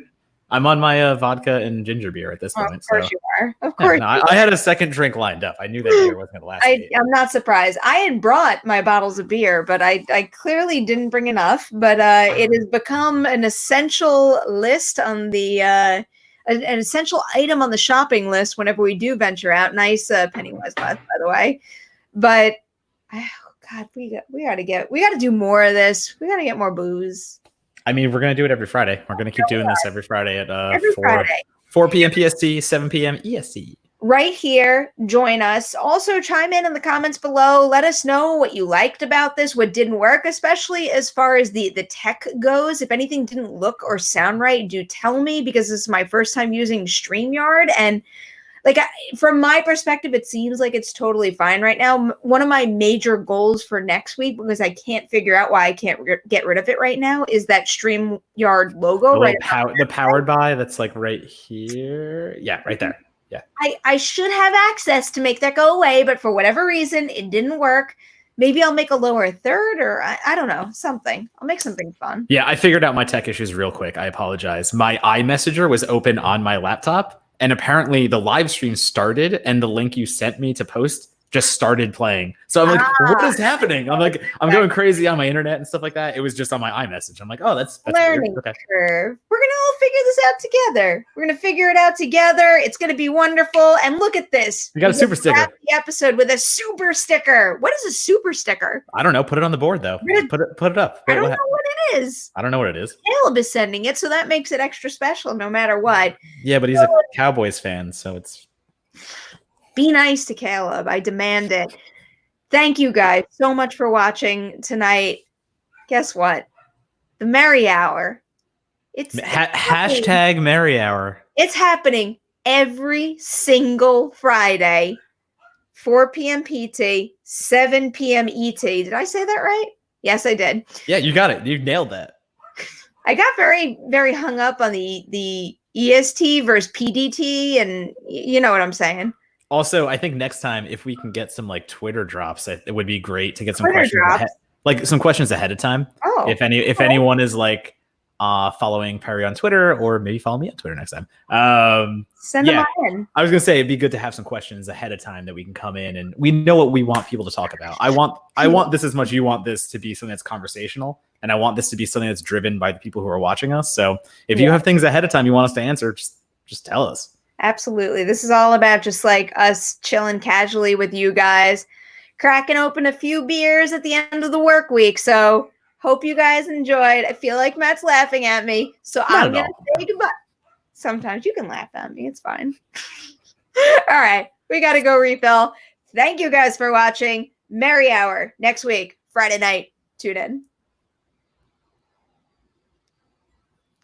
I'm on my vodka and ginger beer at this point. Of course you are. Of course. Yeah, I had a second drink lined up. I knew that beer wasn't gonna last. I'm not surprised. I had brought my bottles of beer, but I clearly didn't bring enough. But it has become an essential list on the an essential item on the shopping list whenever we do venture out. Nice Pennywise glass, by the way. But God, we got to do more of this. We got to get more booze. I mean, we're gonna do it every Friday. We're gonna keep doing this every Friday at 4 p.m. PST, 7 p.m. EST. Right here, join us. Also, chime in the comments below. Let us know what you liked about this, what didn't work, especially as far as the tech goes. If anything didn't look or sound right, do tell me, because this is my first time using StreamYard. And from my perspective, it seems like it's totally fine right now. One of my major goals for next week, because I can't figure out why I can't get rid of it right now, is that StreamYard logo. The powered by that's right here. Yeah, right there. Yeah. I should have access to make that go away, but for whatever reason, it didn't work. Maybe I'll make a lower third, or I don't know, something. I'll make something fun. Yeah, I figured out my tech issues real quick. I apologize. My iMessenger was open on my laptop. And apparently the live stream started and the link you sent me to post just started playing. So I'm like, what is happening? I'm going crazy on my internet and stuff like that. It was just on my iMessage. I'm like, oh, that's learning weird. Okay. Curve. We're going to all figure this out together. We're going to figure it out together. It's going to be wonderful. And look at this. We got a super sticker. The episode with a super sticker. What is a super sticker? I don't know. Put it on the board though. Put it up. I don't know what it is. I don't know what it is. Caleb is sending it, so that makes it extra special no matter what. Yeah, but he's a Cowboys fan, so it's... Be nice to Caleb. I demand it. Thank you guys so much for watching tonight. Guess what? The Merri Hour. It's hashtag Merri Hour. It's happening every single Friday, 4 p.m. PT, 7 p.m. ET. Did I say that right? Yes, I did. Yeah, you got it. You nailed that. I got very, very hung up on the EST versus PDT, and you know what I'm saying. Also, I think next time, if we can get some Twitter drops, it would be great to get some questions ahead of time. Oh, if anyone is following Perri on Twitter, or maybe follow me on Twitter next time. Send them in. I was gonna say it'd be good to have some questions ahead of time that we can come in and we know what we want people to talk about. I want this as much. You want this to be something that's conversational, and I want this to be something that's driven by the people who are watching us. So if you have things ahead of time you want us to answer, just tell us. Absolutely. This is all about just us chilling casually with you guys, cracking open a few beers at the end of the work week. So hope you guys enjoyed. I feel like Matt's laughing at me, so I'm going to say goodbye. Sometimes you can laugh at me. It's fine. All right. We got to go refill. Thank you guys for watching. Merri Hour next week, Friday night. Tune in.